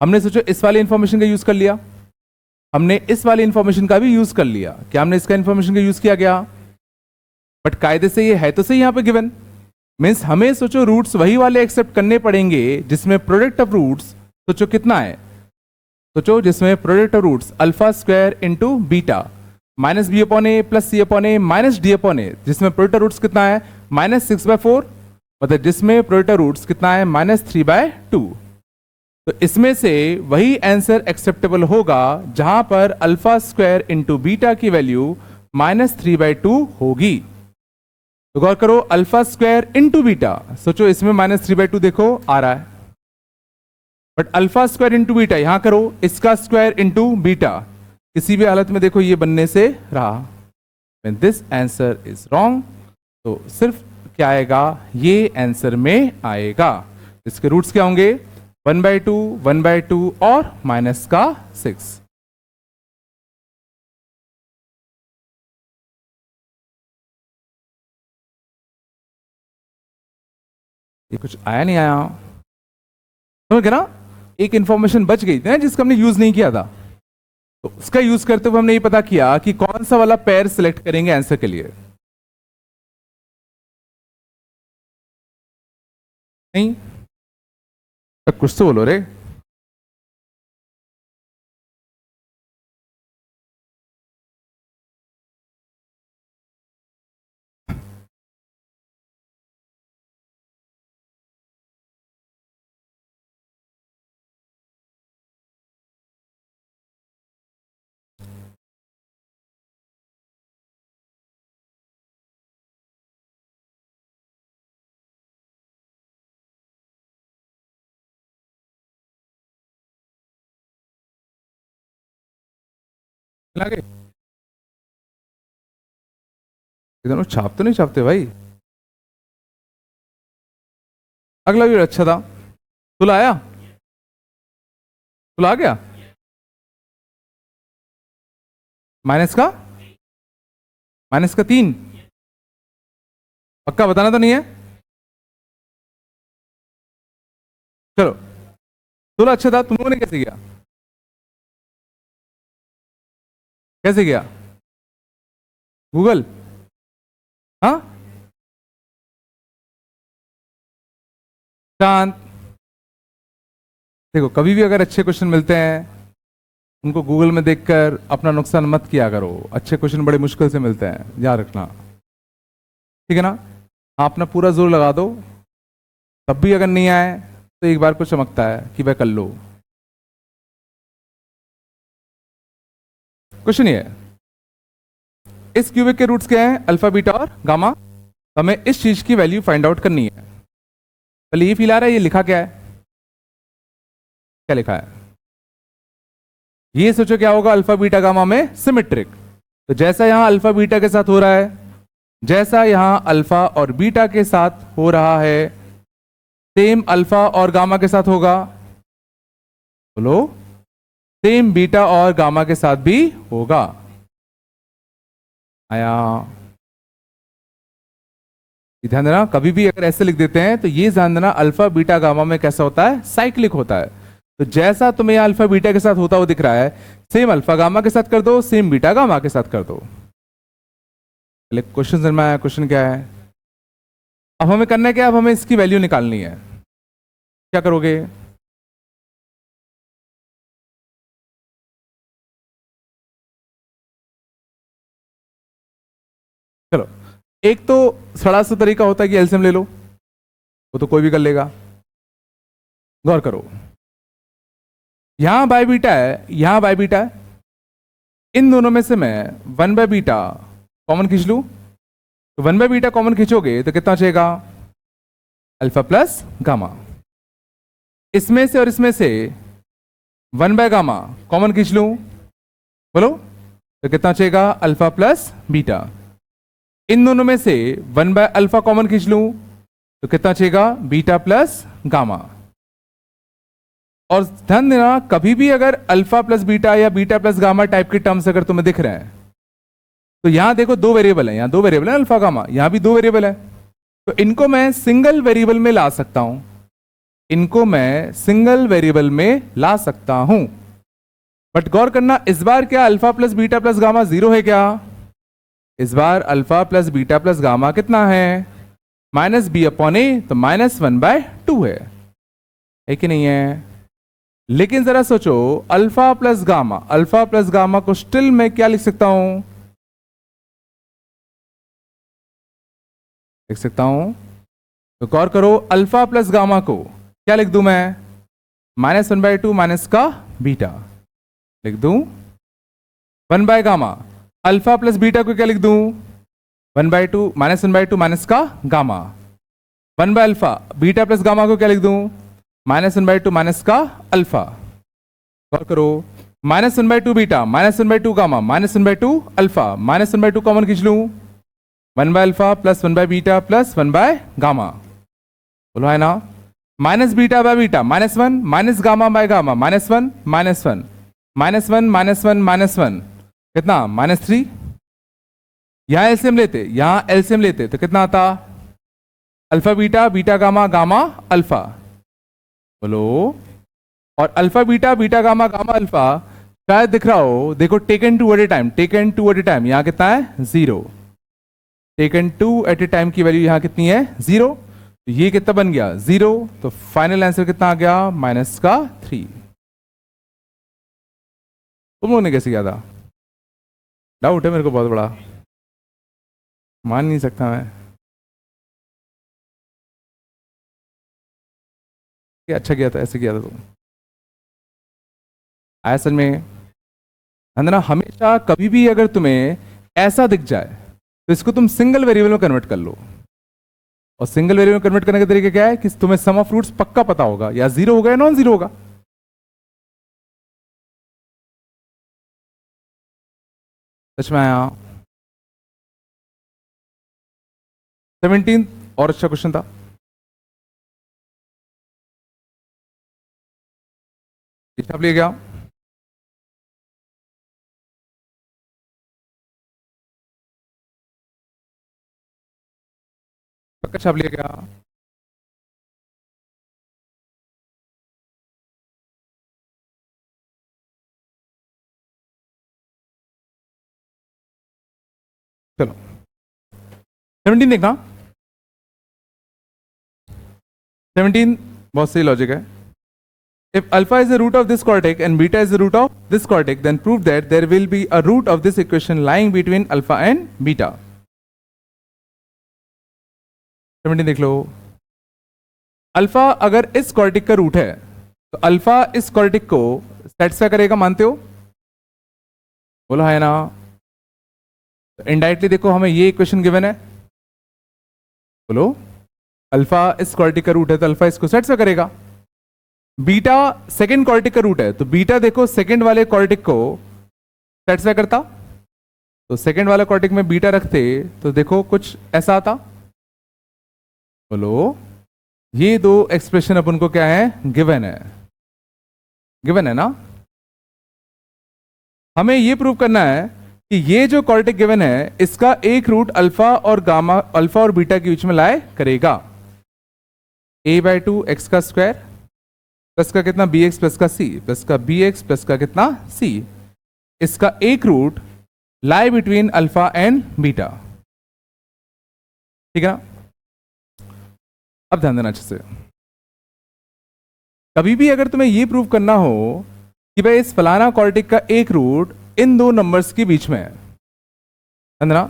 हमने सोचो इस वाले इंफॉर्मेशन का यूज कर लिया, हमने इस वाले इंफॉर्मेशन का भी यूज कर लिया, क्या हमने इसका इंफॉर्मेशन का यूज किया गया, बट कायदे से ये है तो सही यहां पे गिवन, मीन्स हमें सोचो रूट्स वही वाले एक्सेप्ट करने पड़ेंगे जिसमें प्रोडक्ट ऑफ रूट्स सोचो कितना है, सोचो जिसमें product of roots alpha square into beta minus B upon A plus C upon A minus D upon A, जिसमें प्रोडक्ट ऑफ रूट्स कितना है -6 बाय 4, मतलब जिसमें प्रोडक्ट ऑफ रूट्स कितना है -3 बाय 2। तो इसमें से वही आंसर एक्सेप्टेबल होगा जहां पर अल्फा स्क्वायर इंटू बीटा की वैल्यू -3 बाय 2 होगी। तो गौर करो अल्फा स्क्वायर इंटू बीटा, सोचो इसमें -3 बाय 2 देखो आ रहा है, but alpha square into beta यहां करो इसका स्क्वायर इंटू बीटा, किसी भी हालत में देखो ये बनने से रहा, दिस आंसर इज रॉन्ग। तो सिर्फ क्या आएगा ये आंसर में आएगा, इसके रूट्स क्या होंगे 1 बाय 2 1 बाय 2 और माइनस का 6। ये कुछ आया नहीं आया, समझ गए ना, एक इंफॉर्मेशन बच गई थी ना जिसका हमने यूज नहीं किया था, तो उसका यूज करते हुए हमने ये पता किया कि कौन सा वाला पेयर सिलेक्ट करेंगे आंसर के लिए। नहीं तो कुछ तो बोलो रे, लगे दोनों छाप तो नहीं छापते भाई। अगला भी अच्छा था। तुला आया, तुला आ गया। माइनस का, माइनस का 3, पक्का बताना तो नहीं है। चलो, तुला अच्छा था, तुम लोगों ने कैसे किया, कैसे किया? गूगल? हाँ, शांत। देखो, कभी भी अगर अच्छे क्वेश्चन मिलते हैं, उनको गूगल में देखकर अपना नुकसान मत किया करो। अच्छे क्वेश्चन बड़े मुश्किल से मिलते हैं, याद रखना, ठीक है ना। आप अपना पूरा जोर लगा दो, तब भी अगर नहीं आए तो एक बार को चमकता है कि वह कर लो। क्वेश्चन ये है, इस क्यूबिक के रूट्स क्या हैं? अल्फा, बीटा और गामा। हमें इस चीज की वैल्यू फाइंड आउट करनी है। पहले ये फील आ रहा है, ये लिखा क्या है, क्या लिखा है? ये सोचो क्या होगा अल्फा बीटा गामा में सिमेट्रिक। तो जैसा यहां अल्फा बीटा के साथ हो रहा है, जैसा यहां अल्फा और बीटा के साथ हो रहा है, सेम अल्फा और गामा के साथ होगा। बोलो, सेम बीटा और गामा के साथ भी होगा। आया? ध्यान देना, कभी भी अगर ऐसे लिख देते हैं तो ये ध्यान देना, अल्फा बीटा गामा में कैसा होता है, साइक्लिक होता है। तो जैसा तुम्हें यहां अल्फा बीटा के साथ होता हुआ दिख रहा है, सेम अल्फा गामा के साथ कर दो, सेम बीटा गामा के साथ कर दो। पहले क्वेश्चन समझ में आया? क्वेश्चन क्या है? अब हमें करना है क्या, अब हमें इसकी वैल्यू निकालनी है। क्या करोगे? चलो, एक तो सड़ा सा तरीका होता है कि एलसीएम ले लो, वो तो कोई भी कर लेगा। गौर करो, यहां बाय बीटा है, यहां बाय बीटा है, इन दोनों में से मैं 1/बीटा कॉमन खींच लूं। तो 1/बीटा कॉमन खींचोगे तो कितना बचेगा? Alpha plus gamma. इसमें से और इसमें से 1/गामा कॉमन खींच लूं, बोलो, तो कितना बचेगा? Alpha plus beta. इन दोनों में से 1/अल्फा कॉमन खींच लूं तो कितना बचेगा? Beta plus gamma. और ध्यान देना, कभी भी अगर अल्फा प्लस बीटा या बीटा प्लस गामा टाइप के टर्म्स अगर तुम्हें दिख रहे हैं, तो यहां देखो दो वेरिएबल है, यहां दो वेरिएबल है अल्फा गामा, यहां भी दो वेरिएबल है। तो इनको मैं सिंगल वेरिएबल में ला सकता हूं, इनको मैं सिंगल वेरिएबल में ला सकता हूं। बट गौर करना, इस बार क्या alpha plus beta plus gamma 0 है क्या? इस बार alpha plus beta plus gamma कितना है? -b/a, तो -1/2 है कि नहीं है? लेकिन जरा सोचो, alpha plus gamma, alpha plus gamma को स्टिल मैं क्या लिख सकता हूं? लिख सकता हूं, तो गौर करो, अल्फा प्लस गामा को क्या लिख दूं मैं? -1/2 माइनस का बीटा लिख दूं, 1/गामा। अल्फा प्लस बीटा को क्या लिख दूं? 1/2 -1/2 माइनस का गामा। 1/अल्फा, बीटा प्लस गामा को क्या लिख दूं? -1/2 माइनस का अल्फा। गौर करो, -1/2 बीटा, -1/2 गामा, -1/2 अल्फा, -1/2 कॉमन खींच लूं, 1/अल्फा प्लस 1/बीटा प्लस 1/गामा। बोलो है ना? Minus beta by beta -1, minus gamma by gamma -1, -1, -1, -1, -1, कितना? -3। यहां एलसीएम लेते, यहां एलसीएम लेते तो कितना आता? Alpha beta, beta gamma, gamma alpha. बोलो, और alpha beta, beta gamma, gamma alpha शायद दिख रहा हो, देखो, taken two at a time, taken two at a time, यहां कितना है? 0। Taken two at a time की वैल्यू यहां कितनी है? 0। तो ये कितना बन गया? 0। तो फाइनल आंसर कितना आ गया? -3। तुम लोगों ने कैसे किया था? डाउट है मेरे को बहुत बड़ा, मान नहीं सकता मैं। क्या अच्छा किया था, ऐसे किया था तुम? असल में है ना, हमेशा कभी भी अगर तुम्हें ऐसा दिख जाए तो इसको तुम सिंगल वेरिएबल में कन्वर्ट कर लो। और सिंगल वेरिएबल में कन्वर्ट करने का तरीका क्या है कि तुम्हें सम ऑफ रूट्स पक्का पता होगा, या 0 होगा या नॉन 0 होगा। सच में आया? 17 और अच्छा क्वेश्चन था। छाप लिया गया। पक्का छाप लिया गया। चलो 17 देखना। 17 बहुत सही लॉजिक है। If alpha is the root of this quartic and beta is the root of this quartic, then prove that there will be a root of this equation lying between alpha and beta. 17 देख लो। Alpha अगर इस quartic का root है तो alpha इस quartic को satisfy करेगा, मानते हो? बोलो है ना। इनडायरेक्टली देखो हमें ये इक्वेशन गिवन है, बोलो अल्फा इस क्वार्टिक का रूट है तो अल्फा इसको सेटिस्फाई करेगा। बीटा सेकंड क्वार्टिक का रूट है तो बीटा देखो सेकंड वाले क्वार्टिक को सेटिस्फाई करता, तो सेकंड वाला क्वार्टिक में बीटा रखते तो देखो कुछ ऐसा आता। बोलो ये दो एक्सप्रेशन अपन को क्या है, गिवन है, गिवन है ना। हमें ये प्रूव करना है कि ये जो क्वार्टिक गिवन है इसका एक रूट अल्फा और गामा, अल्फा और बीटा के बीच में लाए करेगा। a/2 x का स्क्वायर प्लस का कितना bx प्लस का c प्लस का bx प्लस का कितना c, इसका एक root lie between alpha and beta. ठीक है, अब ध्यान देना अच्छे से। कभी भी अगर तुम्हें यह प्रूव करना हो कि भाई इस फलाना क्वार्टिक का एक रूट इन दो नंबर्स के बीच में है, ना,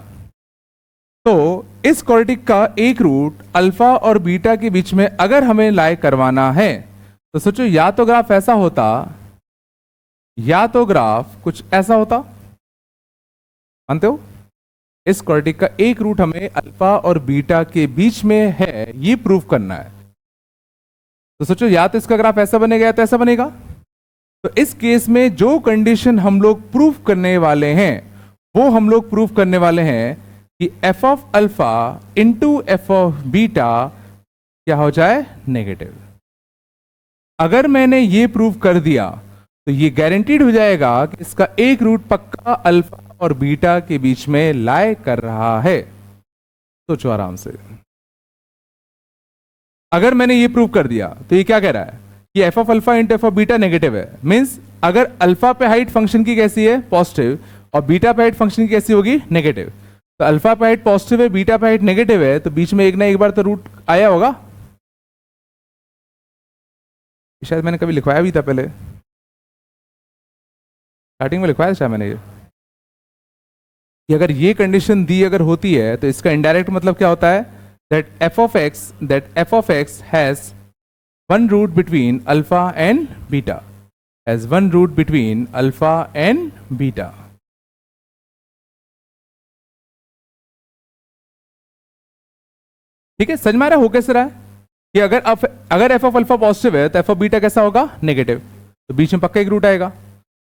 तो इस क्वार्टिक का एक रूट अल्फा और बीटा के बीच में अगर हमें लाई करवाना है तो सोचो या तो ग्राफ ऐसा होता या तो ग्राफ कुछ ऐसा होता। मानते हो? इस क्वार्टिक का एक रूट हमें अल्फा और बीटा के बीच में है, ये प्रूव करना है। तो सोचो या तो इसका ग्राफ ऐसा बनेगा या तो ऐसा बनेगा। तो इस केस में जो कंडीशन हम लोग प्रूव करने वाले हैं वो हम लोग प्रूव करने वाले हैं कि F of alpha into F of beta क्या हो जाए, नेगेटिव। अगर मैंने ये प्रूव कर दिया तो ये गारंटीड हो जाएगा कि इसका एक रूट पक्का अल्फा और बीटा के बीच में लाई कर रहा है। सोचो आराम से। अगर मैंने ये प्रूव कर दिया तो ये क्या कह रहा है कि F of alpha into F of beta negative है। मींस अगर अल्फा पे हाइट फंक्शन की कैसी है, पॉजिटिव, और बीटा पे हाइट फंक्शन की कैसी होगी, नेगेटिव। तो अल्फा पे हाइट पॉजिटिव है, बीटा पे हाइट नेगेटिव है, तो बीच में एक ना एक बार तो रूट आया होगा। शायद मैंने कभी लिखवाया भी था, पहले स्टार्टिंग में लिखवाया शायद मैंने ये कि अगर ये कंडीशन दी अगर होती है तो इसका इनडायरेक्ट मतलब क्या होता है, that F of X has one root between alpha and beta, has one root between alpha and beta. ठीक है, समझ में आ रहा है हो कैसे रहा है कि अगर एफ ऑफ अल्फा पॉजिटिव है तो एफ ऑफ बीटा कैसा होगा, नेगेटिव, तो बीच में पक्का एक रूट आएगा।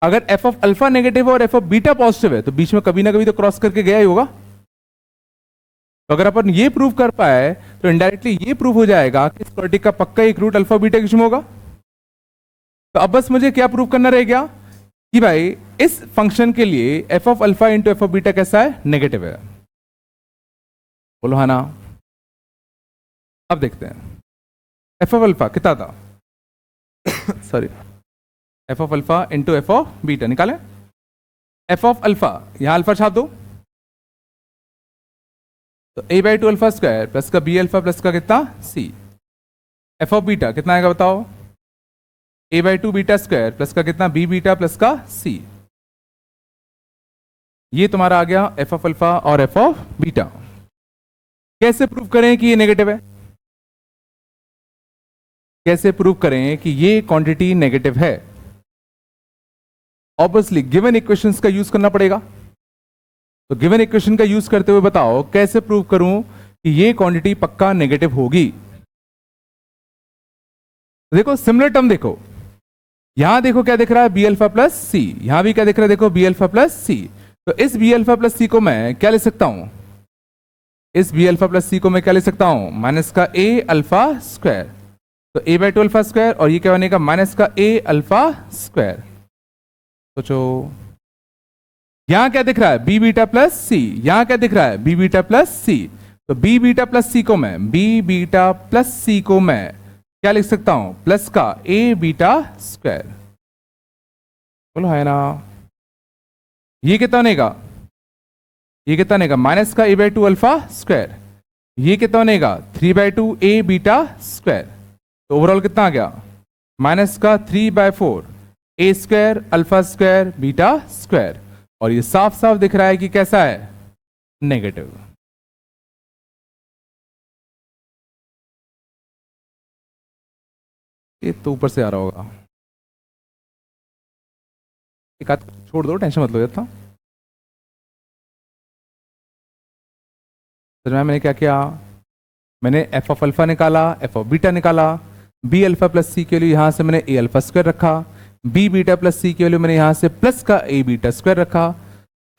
अगर एफ ऑफ अल्फा नेगेटिव और एफ ऑफ बीटा पॉजिटिव है तो बीच में कभी ना कभी तो क्रॉस करके गया ही होगा। तो अगर अपन ये प्रूव कर पाए तो इनडायरेक्टली ये प्रूव हो जाएगा कि इस क्वाड्रेटिक का पक्का एक रूट अल्फा बीटा के बीच में होगा। तो अब बस मुझे क्या प्रूव करना रह गया कि भाई इस फंक्शन के लिए F of alpha into F of beta कैसा है, नेगेटिव है। बोलो हाँ ना। अब देखते हैं एफ ऑफ अल्फा कितना था sorry, F of alpha into F of beta निकालें। एफ ऑफ अल्फा यहां अल्फा छाप दो तो a/2 अल्फा स्क्वायर प्लस का b अल्फा प्लस का कितना c। एफ ऑफ बीटा कितना आएगा बताओ, a/2 बीटा स्क्वायर प्लस का कितना b बीटा प्लस का c। ये तुम्हारा आ गया एफ ऑफ अल्फा और एफ ऑफ बीटा। कैसे प्रूव करें कि ये नेगेटिव है, कैसे प्रूव करें कि ये क्वांटिटी नेगेटिव है? ऑब्वियसली गिवन इक्वेशंस का यूज करना पड़ेगा। तो गिवन इक्वेशन का यूज करते हुए बताओ कैसे प्रूव करूं कि ये क्वांटिटी पक्का नेगेटिव होगी। देखो सिमिलर टर्म देखो, यहां देखो क्या दिख रहा है, बी अल्फा प्लस सी, यहां भी क्या दिख रहा है देखो, बी अल्फा प्लस सी। तो इस बी अल्फा प्लस सी को मैं क्या ले सकता हूं, इस बी अल्फा प्लस सी को मैं क्या लिख सकता हूं, माइनस का ए अल्फा स्क्वायर, तो ए बाई टू अल्फा स्क्वायर, और ये क्या बनेगा माइनस का ए अल्फा स्क्वायर। सोचो यहां क्या दिख रहा है, बी बीटा प्लस सी, यहां क्या दिख रहा है, बी बीटा प्लस सी, तो बी बीटा प्लस सी को मैं, बी बीटा प्लस सी को मैं क्या लिख सकता हूं, प्लस का ए बीटा स्क्वायर। बोलो है ना, ये कितना बनेगा, ये कितना बनेगा माइनस का A by two alpha square, ये कितना बनेगा 3/2 ए बीटा स्क्वायर, तो ओवरऑल कितना आ गया माइनस का 3/4 A square alpha square beta square, और ये साफ साफ दिख रहा है कि कैसा है, नेगेटिव। ये तो ऊपर से आ रहा होगा, एक आध छोड़ दो, टेंशन मत लो इतना। तो मैंने क्या किया, मैंने एफ ऑफ अल्फा निकाला, एफ ऑफ बीटा निकाला, बी अल्फा प्लस सी के लिए यहां से मैंने ए अल्फा स्क्वायर रखा, बी बीटा प्लस सी के लिए मैंने यहां से प्लस का ए बीटा स्क्वायर रखा,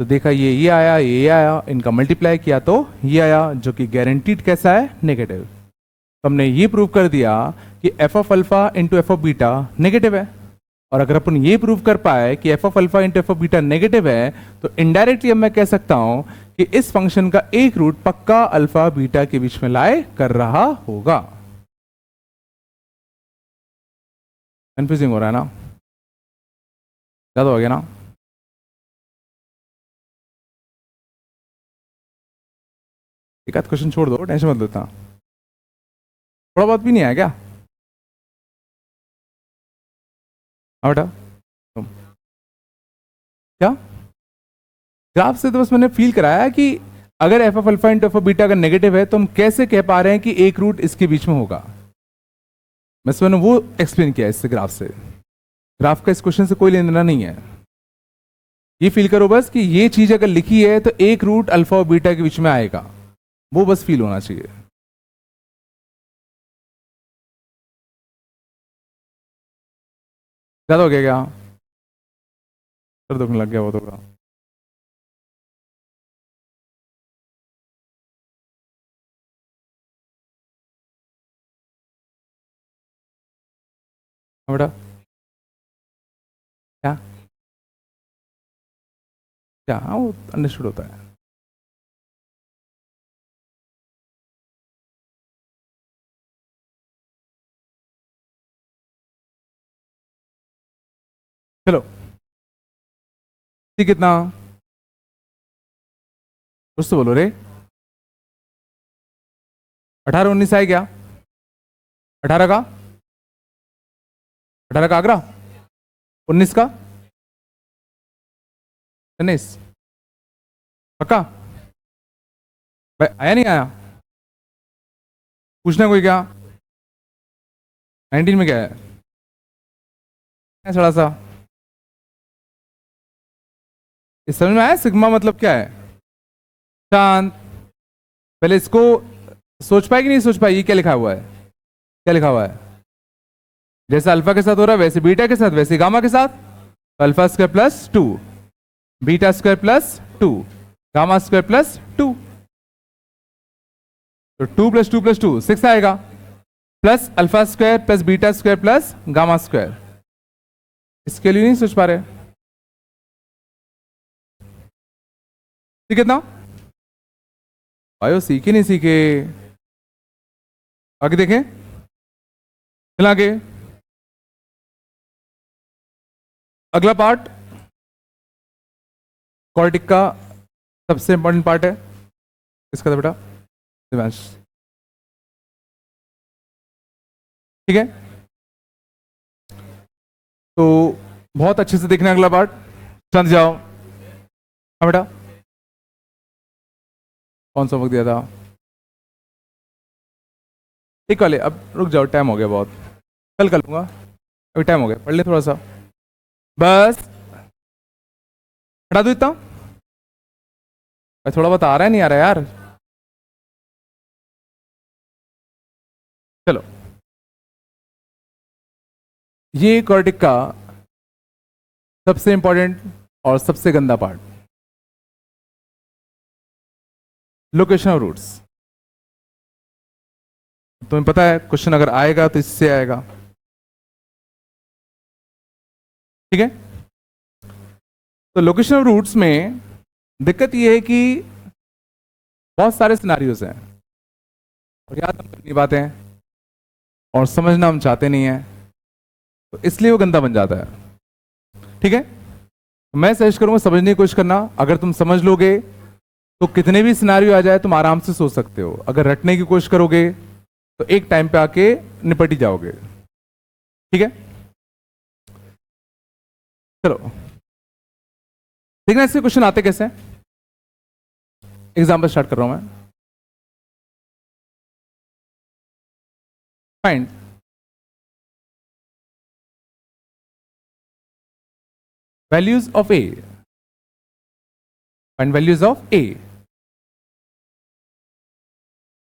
तो देखा ये आया, ये आया, इनका मल्टीप्लाई किया तो ये आया, जो कि गारंटीड कैसा है, नेगेटिव। तो हमने ये प्रूव कर दिया कि F of alpha into F of beta negative है, और अगर अपन ये प्रूव कर पाए कि F of alpha into F of beta negative है, तो इनडायरेक्टली अब मैं कह सकता हूं कि इस फंक्शन का एक रूट पक्का अल्फा बीटा के बीच में लाए कर रहा होगा। कंफ्यूजिंग हो रहा है ना, ज्यादा हो गया ना। एक आध क्वेश्चन छोड़ दो, टेंशन मत लेता, थोड़ा बहुत भी नहीं आया क्या, बेटा क्या ग्राफ से तो बस मैंने फील कराया कि अगर F of alpha into F of beta अगर नेगेटिव है तो हम कैसे कह पा रहे हैं कि एक रूट इसके बीच में होगा, मैंने वो एक्सप्लेन किया इससे, ग्राफ से। ग्राफ का इस क्वेश्चन से कोई लेना देना नहीं है, ये फील करो बस कि ये चीज अगर लिखी है तो एक रूट अल्फा और बीटा के बीच में आएगा, वो बस फील होना चाहिए। ज्यादा हो गया क्या, सर दुखने लग गया वो तो का। बेटा क्या क्या, हाँ वो अंडरस्टूड होता है। चलो कितना, कुछ तो बोलो रे, 18-19 आए क्या, 18 का, 18 का आगरा, 19 का 19 पक्का भाई, आया नहीं आया, पूछना कोई क्या, 19 में क्या है थोड़ा सा, इस समझ में आया सिग्मा मतलब क्या है, शांत। पहले इसको सोच पाए कि नहीं सोच पाए, ये क्या लिखा हुआ है, क्या लिखा हुआ है, जैसे अल्फा के साथ हो रहा है वैसे बीटा के साथ, वैसे गामा के साथ, तो alpha square plus 2, beta square plus 2, gamma square plus 2, तो 2 + 2 + 2 6 आएगा, plus alpha square plus beta square plus gamma square. इसके लिए नहीं सोच पा रहे, ठीक है ना भाई, सीखे नहीं सीखे, आगे देखें, चल आगे, अगला पार्ट कॉर्टिक का सबसे इंपॉर्टेंट पार्ट है, इसका था बेटा दिवांश, ठीक है। तो बहुत अच्छे से देखना अगला पार्ट, समझ जाओ। हाँ बेटा, कौन सा वक्त दिया था, एक वाले, अब रुक जाओ, टाइम हो गया बहुत, कल कर लूंगा, अभी टाइम हो गया, पढ़ ले थोड़ा सा बस, हटा दो इतना, थोड़ा बहुत आ रहा है नहीं आ रहा है यार, चलो। ये कॉर्टिक का सबसे इंपॉर्टेंट और सबसे गंदा पार्ट, लोकेशन ऑफ रूट्स। तुम्हें पता है क्वेश्चन अगर आएगा तो इससे आएगा, ठीक है। तो लोकेशन ऑफ रूट्स में दिक्कत ये है कि बहुत सारे सिनारियोज हैं और याद हम करनी बातें हैं और समझना हम चाहते नहीं हैं, तो इसलिए वो गंदा बन जाता है, ठीक है। मैं सजेस्ट करूंगा समझने की कोशिश करना। अगर तुम समझ लोगे तो कितने भी सिनारियो आ जाए तुम आराम से सोच सकते हो। अगर रटने की कोशिश करोगे तो एक टाइम पे आके निपट ही जाओगे, ठीक है। चलो देखना इसके क्वेश्चन आते कैसे हैं। एग्जाम्पल स्टार्ट कर रहा हूं मैं। Find values of A, find values of A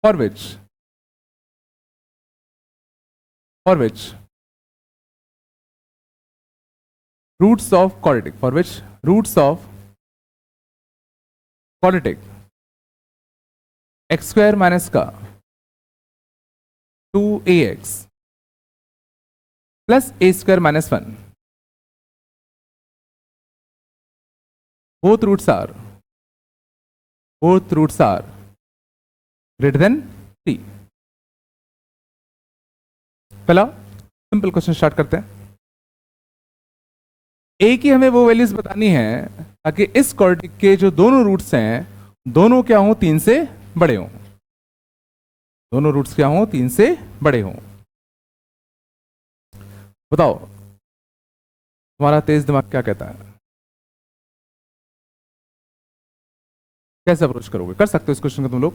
for which roots of quadratic, for which roots of quadratic x square minus का 2ax plus a square minus 1, both roots are greater than 3। पहला simple question start करते हैं। ए की हमें वो values बतानी है ताकि इस क्वाड्रेटिक के जो दोनों रूट्स हैं दोनों क्या हों, 3 से बड़े हों। दोनों रूट्स क्या हों, 3 से बड़े हों। बताओ तुम्हारा तेज दिमाग क्या कहता है, कैसे अप्रोच करोगे? कर सकते हो इस क्वेश्चन को तुम लोग,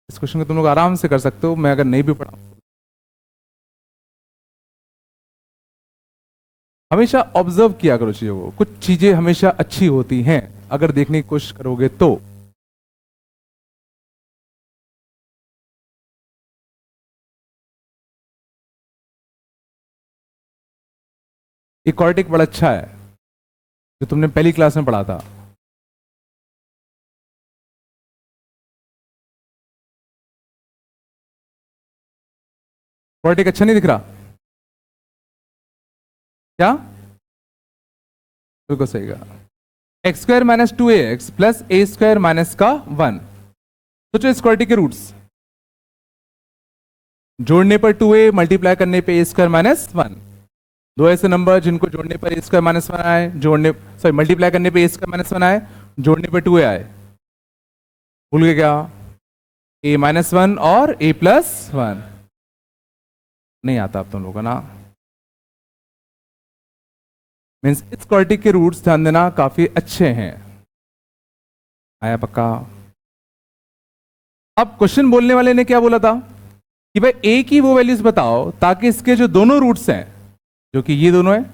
इस क्वेश्चन को तुम लोग आराम से कर सकते हो। मैं अगर नहीं भी पढ़ा, हमेशा ऑब्जर्व किया करो चीजों को। कुछ चीजें हमेशा अच्छी होती हैं अगर देखने की कोशिश करोगे तो। क्वाड्रेटिक बड़ा अच्छा है जो तुमने पहली क्लास में पढ़ा था। क्वाड्रेटिक अच्छा नहीं दिख रहा क्या? बिल्कुल सही कहा। X square minus 2ax plus A square minus का 1। सोचो इस क्वाड्रेटिक के रूट्स, जोड़ने पर 2a, मल्टीप्लाई करने पे ए स्क्वायर माइनस 1। दो ऐसे नंबर जिनको जोड़ने पर ए स्क्वायर माइनस 1 आए, मल्टीप्लाई करने पे ए स्क्वायर माइनस 1 आए, जोड़ने पर 2a आए। भूल गए क्या? a माइनस 1 और a प्लस 1। नहीं आता अब तुम लोगों को ना। मीन्स इस क्वाड्रेटिक के रूट्स ध्यान देना काफी अच्छे हैं। आया पक्का? अब क्वेश्चन बोलने वाले ने क्या बोला था कि भाई ए की वो वैल्यूज बताओ ताकि इसके जो दोनों रूट्स हैं, जो कि ये दोनों हैं,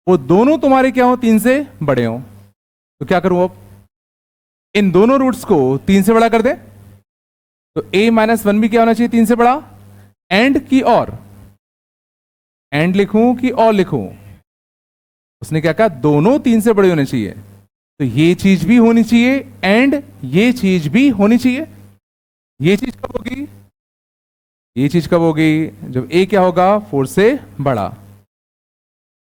वो दोनों तुम्हारे क्या हो, 3 से बड़े हो। तो क्या करूं अब? इन दोनों रूट्स को 3 से बड़ा कर दे। तो a माइनस 1 भी क्या होना चाहिए, 3 से बड़ा। एंड की और, एंड लिखूं कि और लिखूं? उसने क्या कहा, दोनों 3 से बड़े होने चाहिए। तो ये चीज भी होनी चाहिए एंड ये चीज भी होनी चाहिए। ये चीज कब होगी? ये चीज कब होगी? जब a क्या होगा, 4 से बड़ा।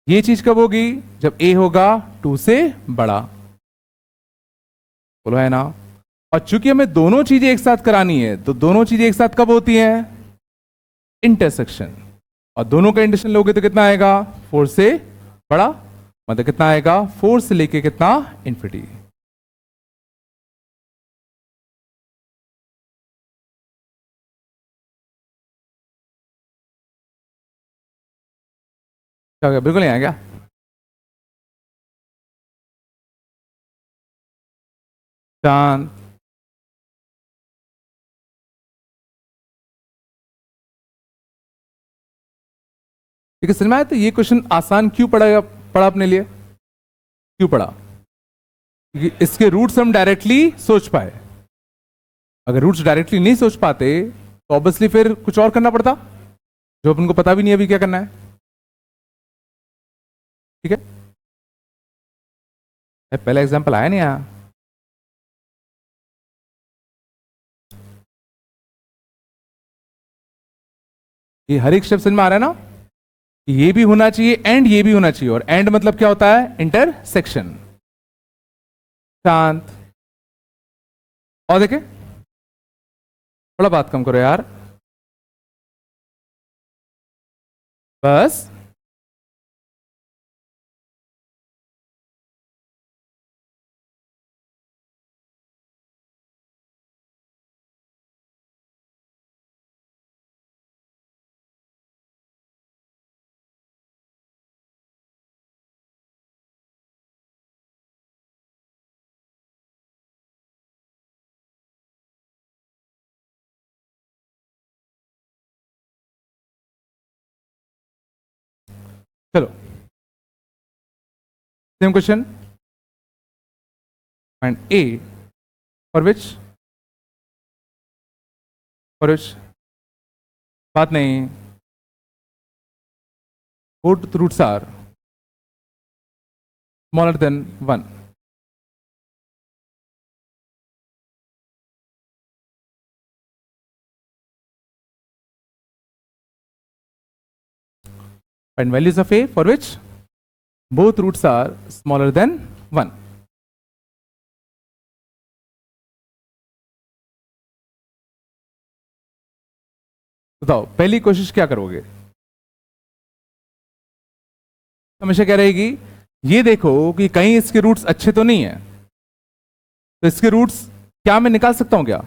ये चीज कब होगी? जब a होगा 2 से बड़ा। बोलो है ना? और चूंकि हमें दोनों चीजें एक साथ करानी है तो दोनों चीजें एक साथ कब होती हैं? इंटरसेक्शन। और दोनों का इंटरसेक्शन लोगे तो कितना आएगा? 4 से बड़ा। मतलब कितना आएगा? 4 से लेके कितना? इन्फिनिटी। क्या हो गया? बिल्कुल नहीं आया क्या? चांद ठीक है, समझ में आया? तो ये क्वेश्चन आसान क्यों पड़ा अपने लिए? क्यों पड़ा? क्योंकि इसके रूट्स हम डायरेक्टली सोच पाए। अगर रूट्स डायरेक्टली नहीं सोच पाते तो ऑब्वियसली फिर कुछ और करना पड़ता जो अपन को पता भी नहीं अभी क्या करना है, ठीक है। पहला एग्जांपल आया नहीं आया? ये हर एक स्टेप समझ में आ रहा है ना? ये भी होना चाहिए एंड ये भी होना चाहिए, और एंड मतलब क्या होता है? इंटरसेक्शन। शांत। और देखे, थोड़ा बात कम करो यार, बस। चलो, same question. Find A for which बात नहीं, both roots are smaller than 1. Find values of a for which both roots are smaller than 1. बताओ पहली कोशिश क्या करोगे? हमेशा क्या रहेगी? ये देखो कि कहीं इसके रूट्स अच्छे तो नहीं है, तो इसके रूट्स क्या मैं निकाल सकता हूं क्या?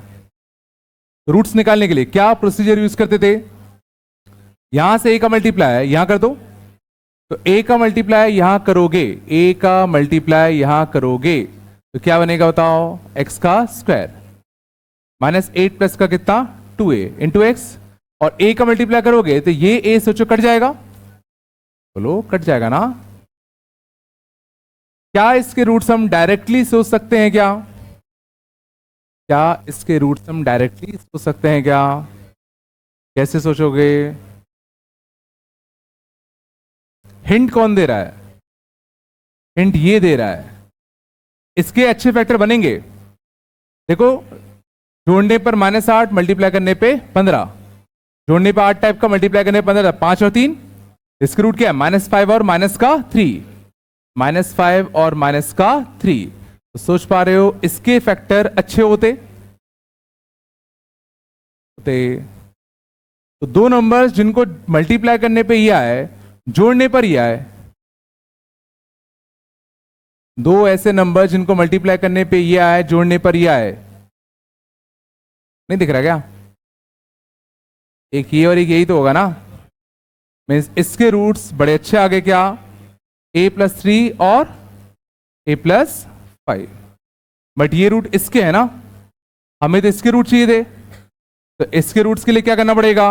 रूट्स निकालने के लिए क्या प्रोसीजर यूज करते थे? यहां से a का मल्टीप्लाई यहां कर दो, तो a का मल्टीप्लाई यहां करोगे, a का मल्टीप्लाई यहां करोगे तो क्या बनेगा बताओ? x का स्क्वायर माइनस 8 प्लस का कितना? 2a इंटू एक्स, और a का मल्टीप्लाई करोगे तो ये a सोचो कट जाएगा, बोलो कट जाएगा ना? क्या इसके रूट्स हम डायरेक्टली सोच सकते हैं क्या? क्या इसके रूट्स हम डायरेक्टली सोच सकते हैं क्या? कैसे सोचोगे? हिंट कौन दे रहा है? हिंट ये दे रहा है, इसके अच्छे फैक्टर बनेंगे। देखो, जोड़ने पर -8, मल्टीप्लाई करने पे 15, जोड़ने पे 8 टाइप का, मल्टीप्लाई करने पे 15, 5 और 3, इसके रूट क्या है? -5 और माइनस का 3, -5 और माइनस का 3। तो सोच पा रहे हो इसके फैक्टर अच्छे होते? तो दो नंबर्स जिनको मल्टीप्लाई करने पे ये आए, जोड़ने पर ये आए, दो ऐसे नंबर जिनको मल्टीप्लाई करने पे ये आए, जोड़ने पर ये आए, नहीं दिख रहा क्या? एक ये और एक यही तो होगा ना? मीन्स इसके रूट्स बड़े अच्छे आ गए क्या? a+3 और a+5। बट ये रूट इसके है ना, हमें तो इसके रूट चाहिए थे, तो इसके रूट्स के लिए क्या करना पड़ेगा?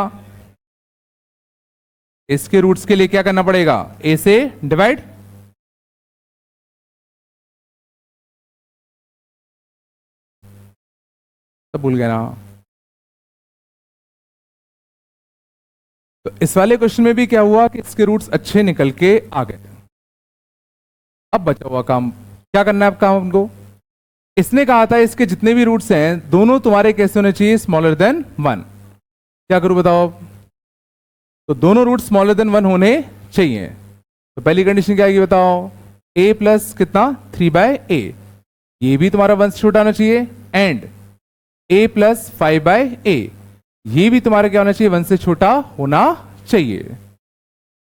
इसके रूट्स के लिए क्या करना पड़ेगा? a से डिवाइड, सब भूल गया ना? तो इस वाले क्वेश्चन में भी क्या हुआ कि इसके रूट्स अच्छे निकल के आ गए। अब बचा हुआ काम क्या करना है? अब काम हमको, इसने कहा था इसके जितने भी रूट्स हैं दोनों तुम्हारे कैसे होने चाहिए? Smaller than 1। क्या करूं बताओ? तो दोनों रूट स्मॉलर देन 1 होने चाहिए। तो पहली कंडीशन क्या आएगी बताओ? a प्लस कितना? 3/a, ये भी तुम्हारा 1 से छोटा होना चाहिए, एंड a प्लस 5/a, ये भी तुम्हारा क्या होना चाहिए? 1 से छोटा होना चाहिए।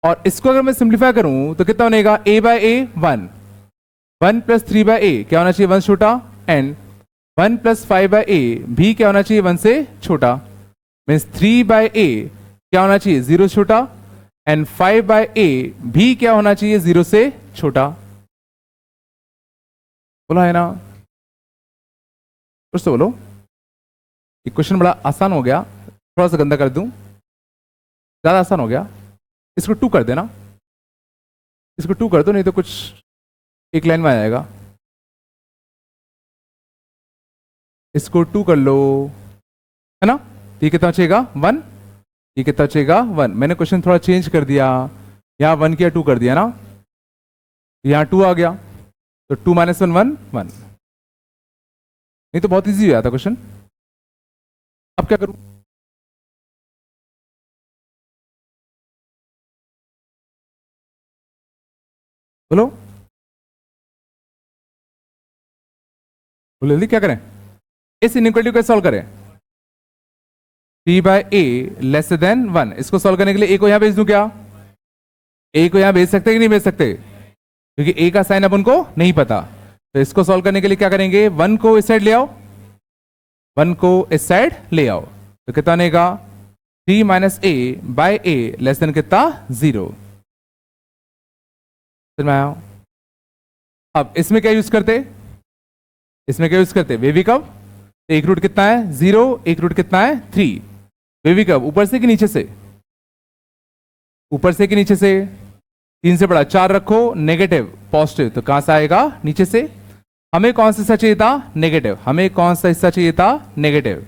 और इसको अगर मैं सिंप्लीफाई करूं तो कितना बनेगा? a/a 1, 1 प्लस 3/a क्या होना चाहिए? 1 से छोटा, एंड 1 प्लस 5/a भी क्या होना चाहिए? 1 से छोटा। मीन्स 3/a क्या होना चाहिए? 0 से छोटा, एंड 5/a भी क्या होना चाहिए? 0 से छोटा। बोला है ना? कुछ तो बोलो। ये क्वेश्चन बड़ा आसान हो गया, थोड़ा सा गंदा कर दूं, ज्यादा आसान हो गया। इसको 2 कर देना, इसको 2 कर दो, नहीं तो कुछ एक लाइन में आ जाएगा। इसको 2 कर लो, है ना? ये कितना बचेगा? 1। ये कितना बचेगा? 1। मैंने क्वेश्चन थोड़ा चेंज कर दिया, यहाँ 1 किया 2 कर दिया ना, यहाँ 2 आ गया, तो 2 - 1 1 1। नहीं तो बहुत इजी हो जाता क्वेश्चन। अब क्या करूं? बोलो बोलो जल्दी, क्या करें? इस इनइक्वालिटी को सॉल्व करें। p बाय ए लेस देन 1, इसको सॉल्व करने के लिए a को यहां भेज दूं क्या? a को यहां भेज सकते कि नहीं भेज सकते? क्योंकि a का साइन अपन को नहीं पता, तो इसको सॉल्व करने के लिए क्या करेंगे? 1 को इस साइड ले आओ, 1 को इस साइड ले आओ, तो कितना बनेगा? 3 माइनस ए बाय ए लेस देन कितना? 0। फिर मैं आया। अब इसमें क्या यूज करते? इसमें क्या यूज करते? वेवी कब? एक रूट कितना है? 0, एक रूट कितना है? 3। वेवी कब? ऊपर से कि नीचे से? ऊपर से कि नीचे से? 3 से बड़ा 4 रखो, नेगेटिव पॉजिटिव, तो कहां से आएगा? नीचे से। हमें कौन सा हिस्सा चाहिए था? नेगेटिव। हमें कौन सा हिस्सा चाहिए था? नेगेटिव।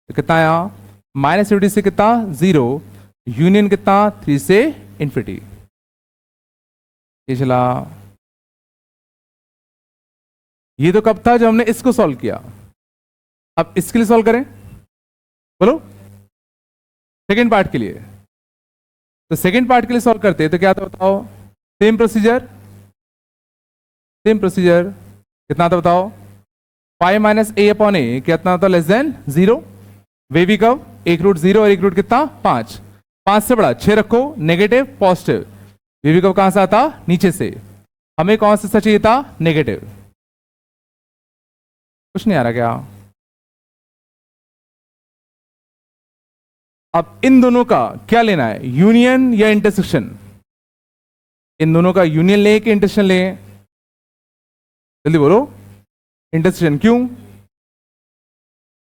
तो कितना आया? माइनस इंफिनिटी से कितना? 0, यूनियन कितना? 3 से इंफिनिटी। ये चला। ये तो कब था? जब हमने इसको सॉल्व किया। अब इसके लिए सॉल्व करें, बोलो सेकेंड पार्ट के लिए। तो सेकेंड पार्ट के लिए सॉल्व करते हैं तो क्या था बताओ? Same procedure, same procedure. कितना था बताओ? 5 माइनस ए अपॉन ए कितना होता? Less than 0। वेवी कब? एक रूट 0 और एक रूट कितना? 5। 5 से बड़ा 6 रखो, नेगेटिव पॉजिटिव, वेवी कब कहां से आता? नीचे से। हमें कौन सा चाहिए था? नेगेटिव। कुछ नहीं आ रहा क्या? अब इन दोनों का क्या लेना है? यूनियन या इंटरसेक्शन? इन दोनों का यूनियन ले कि इंटरसेक्शन ले? जल्दी बोलो। इंटरसेक्शन। क्यों?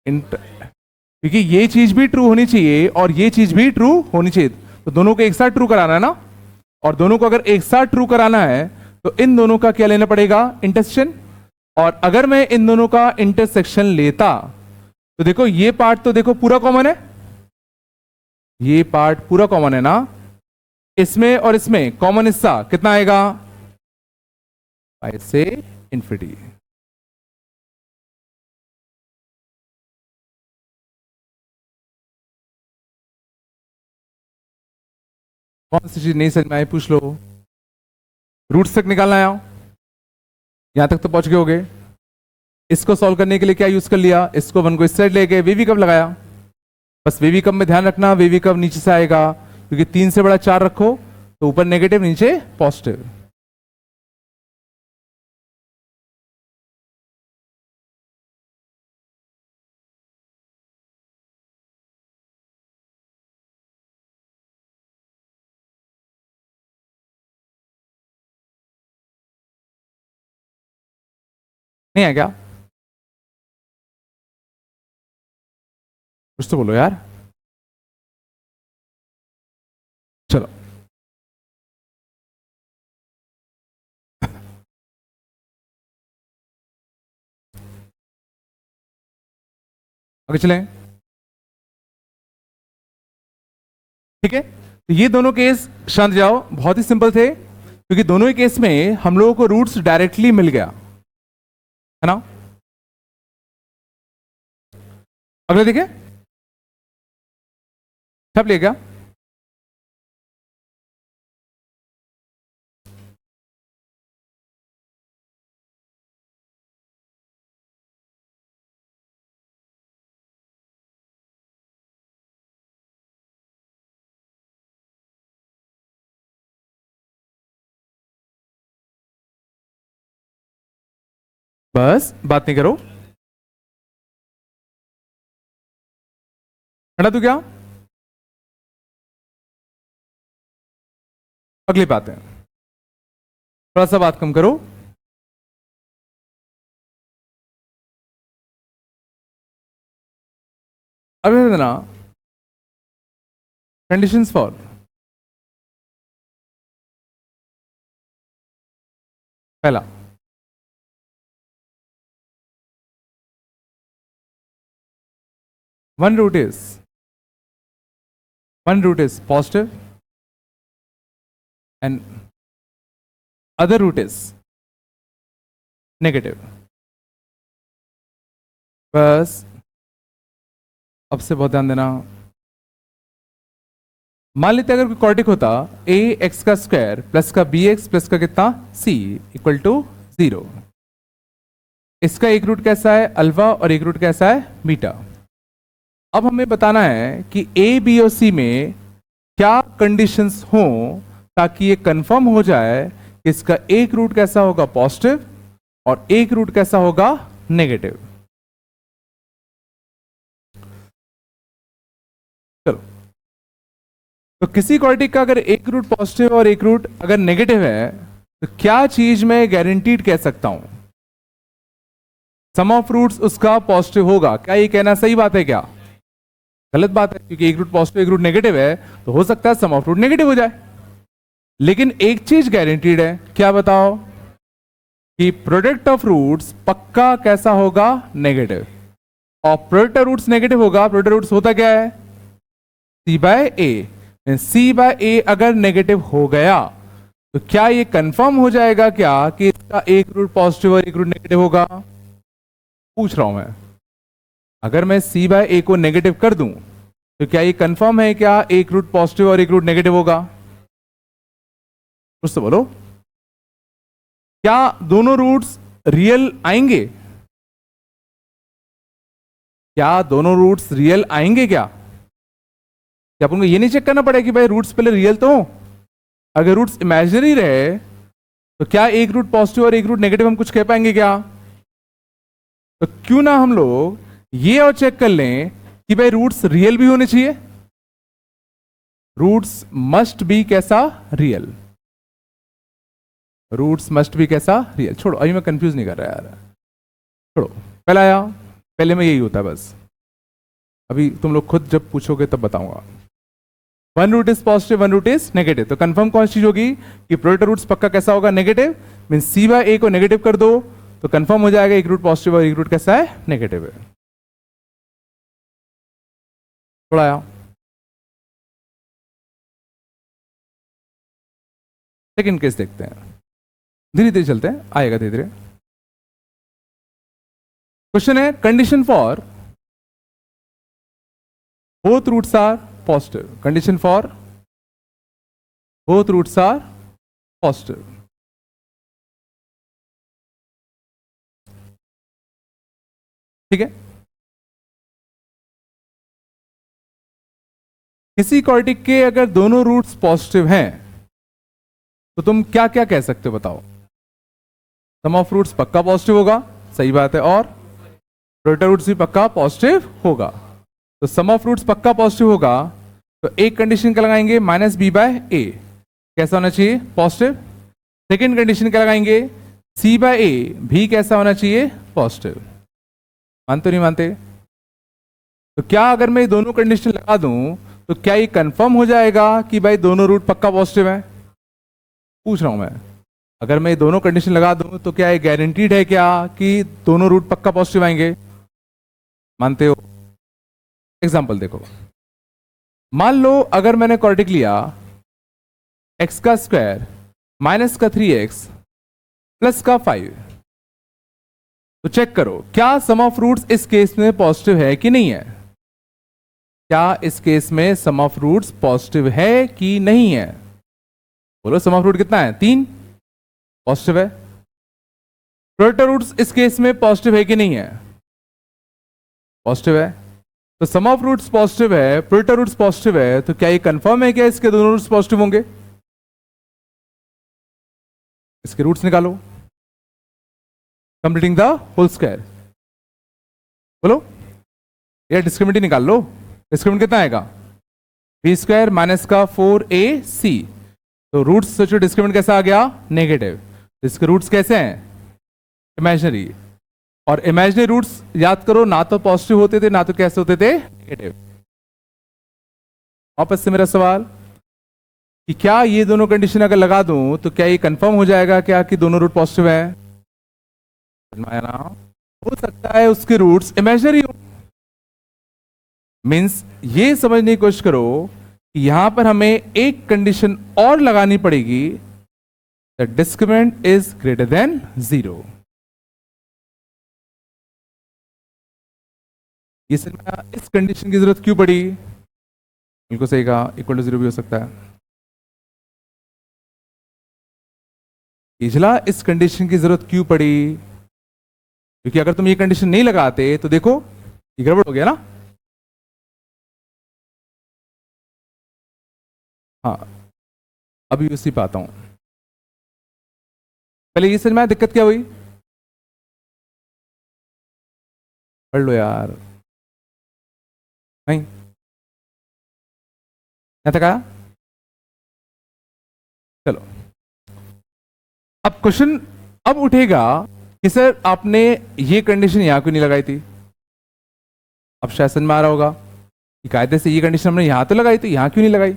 क्योंकि ये चीज भी ट्रू होनी चाहिए और ये चीज भी ट्रू होनी चाहिए, तो दोनों को एक साथ ट्रू कराना है ना। और दोनों को अगर एक साथ ट्रू कराना है तो इन दोनों का क्या लेना पड़ेगा? इंटरसेक्शन। और अगर मैं इन दोनों का इंटरसेक्शन लेता तो देखो ये पार्ट तो देखो पूरा कॉमन है, ये पार्ट पूरा कॉमन है ना। इसमें और इसमें कॉमन हिस्सा कितना आएगा? पाई से इंफिनिटी। कौन सी चीज नहीं समझ में आई? पूछ लो। रूट्स तक निकालना है, यहां तक तो पहुंच गए होगे। इसको सॉल्व करने के लिए क्या यूज कर लिया? इसको 1 को इस साइड ले गए, वीवी कब लगाया। बस वीवी कब में ध्यान रखना, वीवी कब नीचे से आएगा, क्योंकि 3 से बड़ा 4 रखो तो ऊपर नेगेटिव नीचे पॉजिटिव। नहीं है क्या? कुछ तो बोलो यार। चलो आगे चलें। ठीक है, तो ये दोनों केस शांत जाओ, बहुत ही सिंपल थे, क्योंकि दोनों ही केस में हम लोगों को रूट्स डायरेक्टली मिल गया है ना। अगले देखिए, सब ले गया। बस बात नहीं करो, हटा तू क्या। अगली बात है, थोड़ा सा बात कम करो। अब देना कंडीशंस फॉर पहला, one root is positive and other root is negative। बस अब से बहुत ध्यान देना। मान लेते अगर कोई क्वाड्रेटिक होता ए एक्स का स्क्वायर प्लस का बी एक्स प्लस का कितना सी इक्वल टू 0। इसका एक रूट कैसा है अल्फा और एक रूट कैसा है बीटा। अब हमें बताना है कि ए बी और सी में क्या कंडीशंस हों ताकि ये कंफर्म हो जाए कि इसका एक रूट कैसा होगा पॉजिटिव और एक रूट कैसा होगा नेगेटिव। चलो, तो किसी क्वाड्रेटिक का अगर एक रूट पॉजिटिव और एक रूट अगर नेगेटिव है तो क्या चीज मैं गारंटीड कह सकता हूं सम ऑफ रूट्स उसका पॉजिटिव होगा। क्या ये कहना सही बात है क्या गलत बात है? क्योंकि एक रूट पॉजिटिव एक रूट नेगेटिव है तो हो सकता है सम ऑफ रूट नेगेटिव हो जाए। लेकिन एक चीज गारंटीड है, क्या बताओ? कि प्रोडक्ट ऑफ रूट्स पक्का कैसा होगा नेगेटिव। और प्रोडक्ट ऑफ रूट्स नेगेटिव होगा। प्रोडक्ट रूट्स होता क्या है सी बाय ए। सी बाय ए अगर नेगेटिव हो गया तो क्या ये कंफर्म हो जाएगा क्या कि इसका एक रूट पॉजिटिव और एक रूट नेगेटिव होगा? पूछ रहा हूं मैं। अगर मैं सी बाय ए को नेगेटिव कर दूं तो क्या ये कंफर्म है क्या एक रूट पॉजिटिव और एक रूट नेगेटिव होगा? कुछ तो बोलो। क्या दोनों रूट्स रियल आएंगे? क्या दोनों रूट्स रियल आएंगे क्या अपन को ये नहीं चेक करना पड़ेगा कि भाई रूट्स पहले रियल तो हो? अगर रूट्स इमेजिनरी रहे तो क्या एक रूट पॉजिटिव और एक रूट नेगेटिव हम कुछ कह पाएंगे क्या? तो क्यों ना हम लोग ये और चेक कर लें कि भाई रूट्स रियल भी होने चाहिए। रूट्स मस्ट बी कैसा रियल। रूट्स मस्ट बी कैसा रियल। छोड़ो अभी मैं कंफ्यूज नहीं कर रहा यार, छोड़ो। पहला आया, पहले में यही होता है बस। अभी तुम लोग खुद जब पूछोगे तब बताऊंगा। One root is positive one root is negative तो कंफर्म कौन सी चीज होगी कि प्रोडक्ट रूट्स पक्का कैसा होगा नेगेटिव। मीन सी बाय ए को नेगेटिव कर दो तो कंफर्म हो जाएगा एक रूट पॉजिटिव और एक रूट कैसा है नेगेटिव है। थोड़ा आया। सेकेंड केस देखते हैं, धीरे धीरे चलते हैं, आएगा धीरे धीरे। क्वेश्चन है condition for both roots are positive. Condition for both roots are positive. ठीक है। किसी क्वाड्रेटिक के अगर दोनों रूट्स पॉजिटिव हैं तो तुम क्या क्या कह सकते हो बताओ? सम ऑफ रूट्स पक्का पॉजिटिव होगा, सही बात है। और प्रोडक्ट रूट्स भी पक्का पॉजिटिव होगा। तो सम ऑफ रूट्स पक्का पॉजिटिव होगा तो एक कंडीशन क्या लगाएंगे माइनस बी बाय ए कैसा होना चाहिए पॉजिटिव। सेकेंड कंडीशन क्या लगाएंगे सी बाय ए भी कैसा होना चाहिए पॉजिटिव। मानते हो नहीं मानते? तो क्या अगर मैं दोनों कंडीशन लगा दूं तो क्या ये कंफर्म हो जाएगा कि भाई दोनों रूट पक्का पॉजिटिव है? पूछ रहा हूं मैं। अगर मैं दोनों कंडीशन लगा दूं तो क्या ये गारंटीड है क्या कि दोनों रूट पक्का पॉजिटिव आएंगे? मानते हो? एग्जाम्पल देखो। मान लो अगर मैंने क्वाड्रेटिक लिया एक्स का स्क्वायर माइनस का 3x प्लस का 5 तो चेक करो क्या सम ऑफ रूट्स इस केस में पॉजिटिव है कि नहीं है। क्या इस केस में सम ऑफ रूट्स पॉजिटिव है कि नहीं है? बोलो सम ऑफ रूट कितना है 3 पॉजिटिव है। प्रोडक्ट रूट्स इस केस में पॉजिटिव है कि नहीं है? पॉजिटिव है। तो सम ऑफ रूट्स पॉजिटिव है, प्रोडक्ट रूट्स पॉजिटिव है तो क्या ये कंफर्म है क्या इसके दोनों रूट्स पॉजिटिव होंगे? इसके रूट्स निकालो कंप्लीटिंग द होल स्क्वायर। बोलो ये डिस्क्रिमिनेंट निकाल लो। डिस्क्रिमिनेंट कितना आएगा बी स्क्वायर माइनस का 4ac। तो रूट्स सोचो डिस्क्रिमिनेंट कैसा आ गया नेगेटिव। इसके रूट्स कैसे हैं इमेजिनरी। और इमेजिनरी रूट्स याद करो ना तो पॉजिटिव होते थे ना तो कैसे होते थे नेगेटिव। वापस से मेरा सवाल कि क्या ये दोनों कंडीशन अगर लगा दूं तो क्या ये कंफर्म हो जाएगा क्या कि दोनों रूट पॉजिटिव है? हो सकता है उसके रूट्स इमेजिनरी हो। मींस ये समझने की कोशिश करो कि यहां पर हमें एक कंडीशन और लगानी पड़ेगी the discriminant is greater than 0। इस कंडीशन की जरूरत क्यों पड़ी? बिल्कुल सही कहा, इक्वल टू 0 भी हो सकता है। पिछला इस कंडीशन की जरूरत क्यों पड़ी? क्योंकि अगर तुम ये कंडीशन नहीं लगाते तो देखो ये गड़बड़ हो गया ना। हाँ, अभी उसी पे आता हूं। पहले ये समझ में आया दिक्कत क्या हुई? पढ़ लो यार। नहीं क्या था कहा? चलो, अब क्वेश्चन अब उठेगा कि सर आपने ये कंडीशन यहां क्यों नहीं लगाई थी? अब शायद समझ में आ रहा होगा कि कायदे से ये कंडीशन हमने यहां तो लगाई थी, यहां क्यों नहीं लगाई?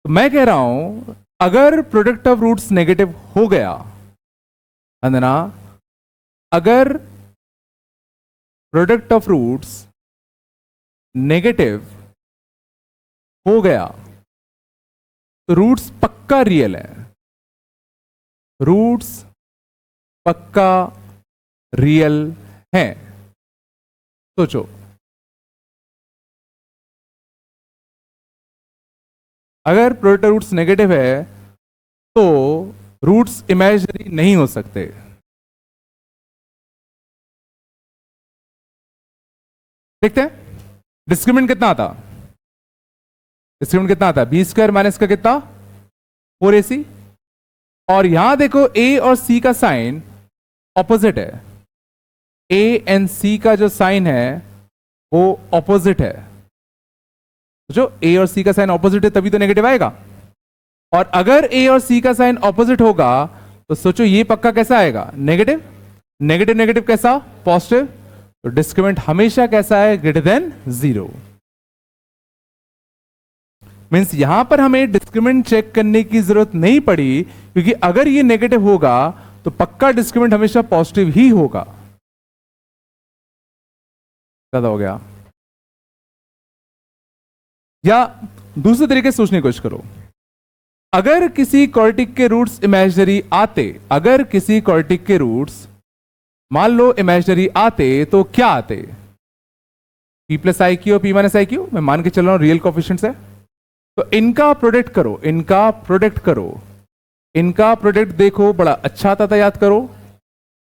तो मैं कह रहा हूं अगर प्रोडक्ट ऑफ रूट्स नेगेटिव हो गया, अंदना, अगर प्रोडक्ट ऑफ रूट्स नेगेटिव हो गया तो रूट्स पक्का रियल है। रूट्स पक्का रियल है। सोचो, अगर प्रोडक्ट रूट्स नेगेटिव है तो रूट्स इमेजिनरी नहीं हो सकते। देखते हैं डिस्क्रिमिनेंट कितना आता। डिस्क्रिमिनेंट कितना आता? बी स्क्वायर माइनस का कितना 4ac। और यहां देखो ए और सी का साइन ऑपोजिट है। ए एंड सी का जो साइन है वो ऑपोजिट है। जो ए और सी का साइन ऑपोजिट है तभी तो नेगेटिव आएगा। और अगर ए और सी का साइन ऑपोजिट होगा तो सोचो ये पक्का कैसा आएगा? नेगेटिव। नेगेटिव नेगेटिव कैसा? पॉजिटिव। तो डिस्क्रिमिनेंट हमेशा कैसा है? Greater than 0। मींस यहां पर हमें डिस्क्रिमिनेंट चेक करने की जरूरत नहीं पड़ी, क्योंकि अगर ये नेगेटिव होगा तो पक्का डिस्क्रिमिनेंट हमेशा पॉजिटिव ही होगा। ज्यादा हो गया? या दूसरे तरीके से सोचने की कोशिश करो। अगर किसी क्वाड्रेटिक के रूट्स इमेजिनरी आते, अगर किसी क्वाड्रेटिक के रूट्स मान लो इमेजिनरी आते तो क्या आते? p प्लस आई क्यू और p माइनस आई क्यू। मैं मान के चल रहा हूं रियल कोफिशिएंट्स है, तो इनका प्रोडक्ट करो, इनका प्रोडक्ट करो। इनका प्रोडक्ट देखो बड़ा अच्छा आता था, याद करो,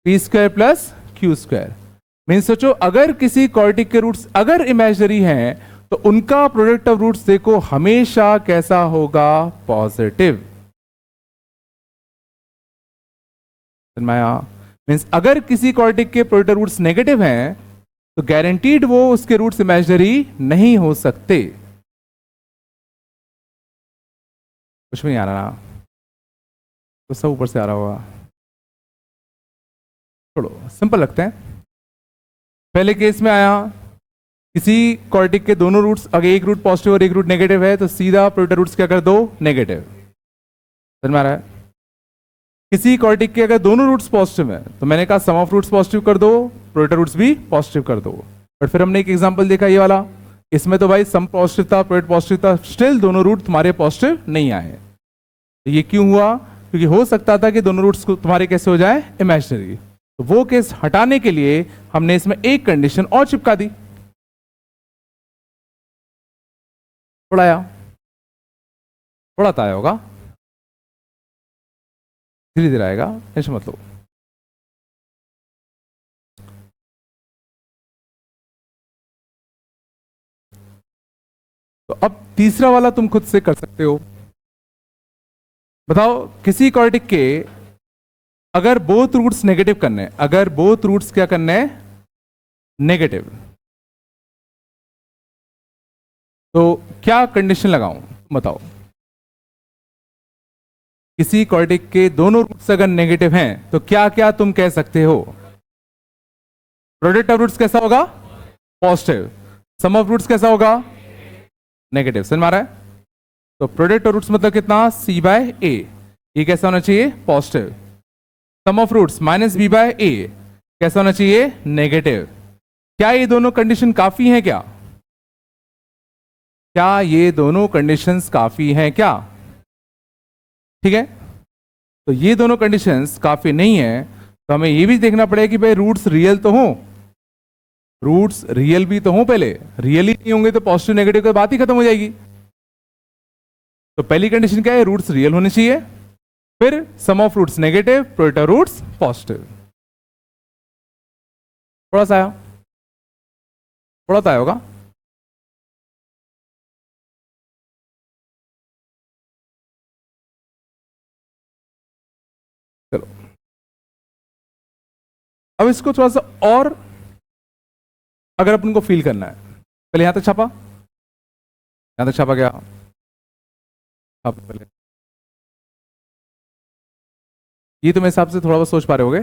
p square plus Q square. Means सोचो अगर किसी क्वाड्रेटिक के रूट्स अगर इमेजिनरी हैं तो उनका प्रोडक्ट ऑफ रूट्स देखो हमेशा कैसा होगा? पॉजिटिव। मीन्स अगर किसी क्वाड्रेटिक के प्रोडक्ट ऑफ रूट्स नेगेटिव हैं तो गारंटीड वो उसके रूट्स इमेजिनरी नहीं हो सकते। कुछ भी नहीं आ रहा ना? तो सब ऊपर से आ रहा होगा। छोड़ो, सिंपल लगते हैं। पहले केस में आया किसी क्वाड्रेटिक के दोनों रूट्स, अगर एक रूट पॉजिटिव और एक रूट नेगेटिव है तो सीधा प्रोडक्ट रूट्स क्या कर दो? नेगेटिव। समझ में आ रहा है? किसी क्वाड्रेटिक के अगर दोनों रूट्स पॉजिटिव है तो मैंने कहा सम ऑफ रूट्स पॉजिटिव कर दो, प्रोडक्ट रूट्स भी पॉजिटिव कर दो। बट फिर हमने एक एग्जांपल देखा ये वाला, इसमें तो भाई सम पॉजिटिव था, प्रोडक्ट पॉजिटिव था, स्टिल दोनों रूट तुम्हारे पॉजिटिव नहीं आए। तो ये क्यों हुआ? क्योंकि हो सकता था कि दोनों रूट्स तुम्हारे कैसे हो जाए? इमेजिनरी। तो वो केस हटाने के लिए हमने इसमें एक कंडीशन और चिपका दी। थोड़ा आया, थोड़ा तो आया होगा, धीरे धीरे आएगा, ऐसे मत लो। तो अब तीसरा वाला तुम खुद से कर सकते हो। बताओ किसी क्वाड्रेटिक के अगर बोथ रूट्स नेगेटिव करने, अगर बोथ रूट्स क्या करने हैं? नेगेटिव, तो क्या कंडीशन लगाऊं? बताओ। किसी क्वाड्रेटिक के दोनों रूट्स अगर नेगेटिव हैं तो क्या क्या तुम कह सकते हो? प्रोडक्ट ऑफ रूट्स कैसा होगा? पॉजिटिव। सम ऑफ रूट्स कैसा होगा? नेगेटिव। समझ में आ रहा है? तो प्रोडक्ट ऑफ रूट्स मतलब कितना? c by A. ये कैसा होना चाहिए? Positive. Sum of roots minus b by A कैसा होना चाहिए? नेगेटिव। क्या ये दोनों कंडीशन काफी हैं? क्या ये दोनों कंडीशंस काफी हैं क्या? ठीक है, तो ये दोनों कंडीशंस काफी नहीं है तो हमें ये भी देखना पड़ेगा कि भाई रूट्स रियल तो हो। रूट्स रियल भी तो हो, पहले रियल ही नहीं होंगे तो पॉजिटिव नेगेटिव की बात ही खत्म हो जाएगी। तो पहली कंडीशन क्या है, रूट्स रियल होने चाहिए, फिर sum of roots negative, product of roots positive. थोड़ा सा आया, थोड़ा सा आया होगा। चलो अब इसको थोड़ा सा और अगर अपन को फील करना है, पहले यहां तक छापा, यहां तक छापा गया, पहले ये तो मेरे हिसाब से थोड़ा बहुत सोच पा रहे होगे।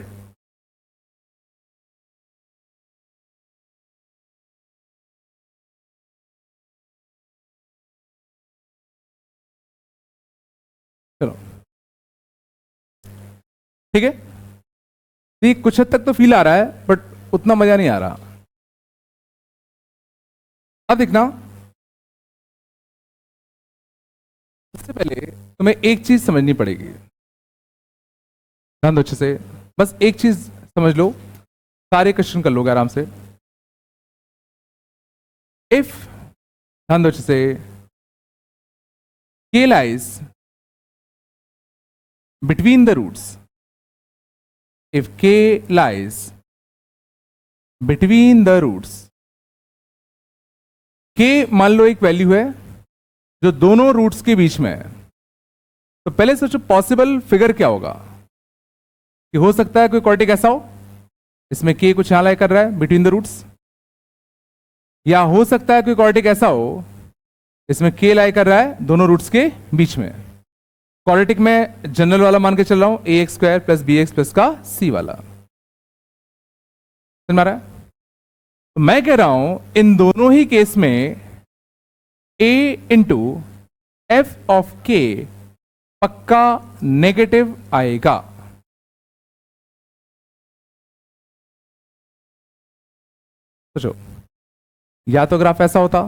चलो ठीक है, ये कुछ हद तक तो फील आ रहा है बट उतना मजा नहीं आ रहा। अब देखना, सबसे पहले तुम्हें एक चीज समझनी पड़ेगी, ध्यान दो अच्छे से, बस एक चीज समझ लो, सारे क्वेश्चन कर लोगे आराम से। इफ, ध्यान दो अच्छे से, k lies between the roots, if k lies between the roots, k मान लो एक वैल्यू है जो दोनों रूट्स के बीच में है, तो पहले सोचो पॉसिबल फिगर क्या होगा, कि हो सकता है कोई क्वाड्रेटिक ऐसा हो इसमें k कुछ यहां लाई कर रहा है बिटवीन द रूट्स, या हो सकता है कोई क्वाड्रेटिक ऐसा हो इसमें k लाई कर रहा है दोनों रूट्स के बीच में। क्वाड्रेटिक में जनरल वाला मान के चल रहा हूं, A X square plus B X plus का सी वाला, समझ रहा है? तो मैं कह रहा हूं इन दोनों ही केस में a इंटू एफ ऑफ के पक्का नेगेटिव आएगा। सोचो, या तो ग्राफ ऐसा होता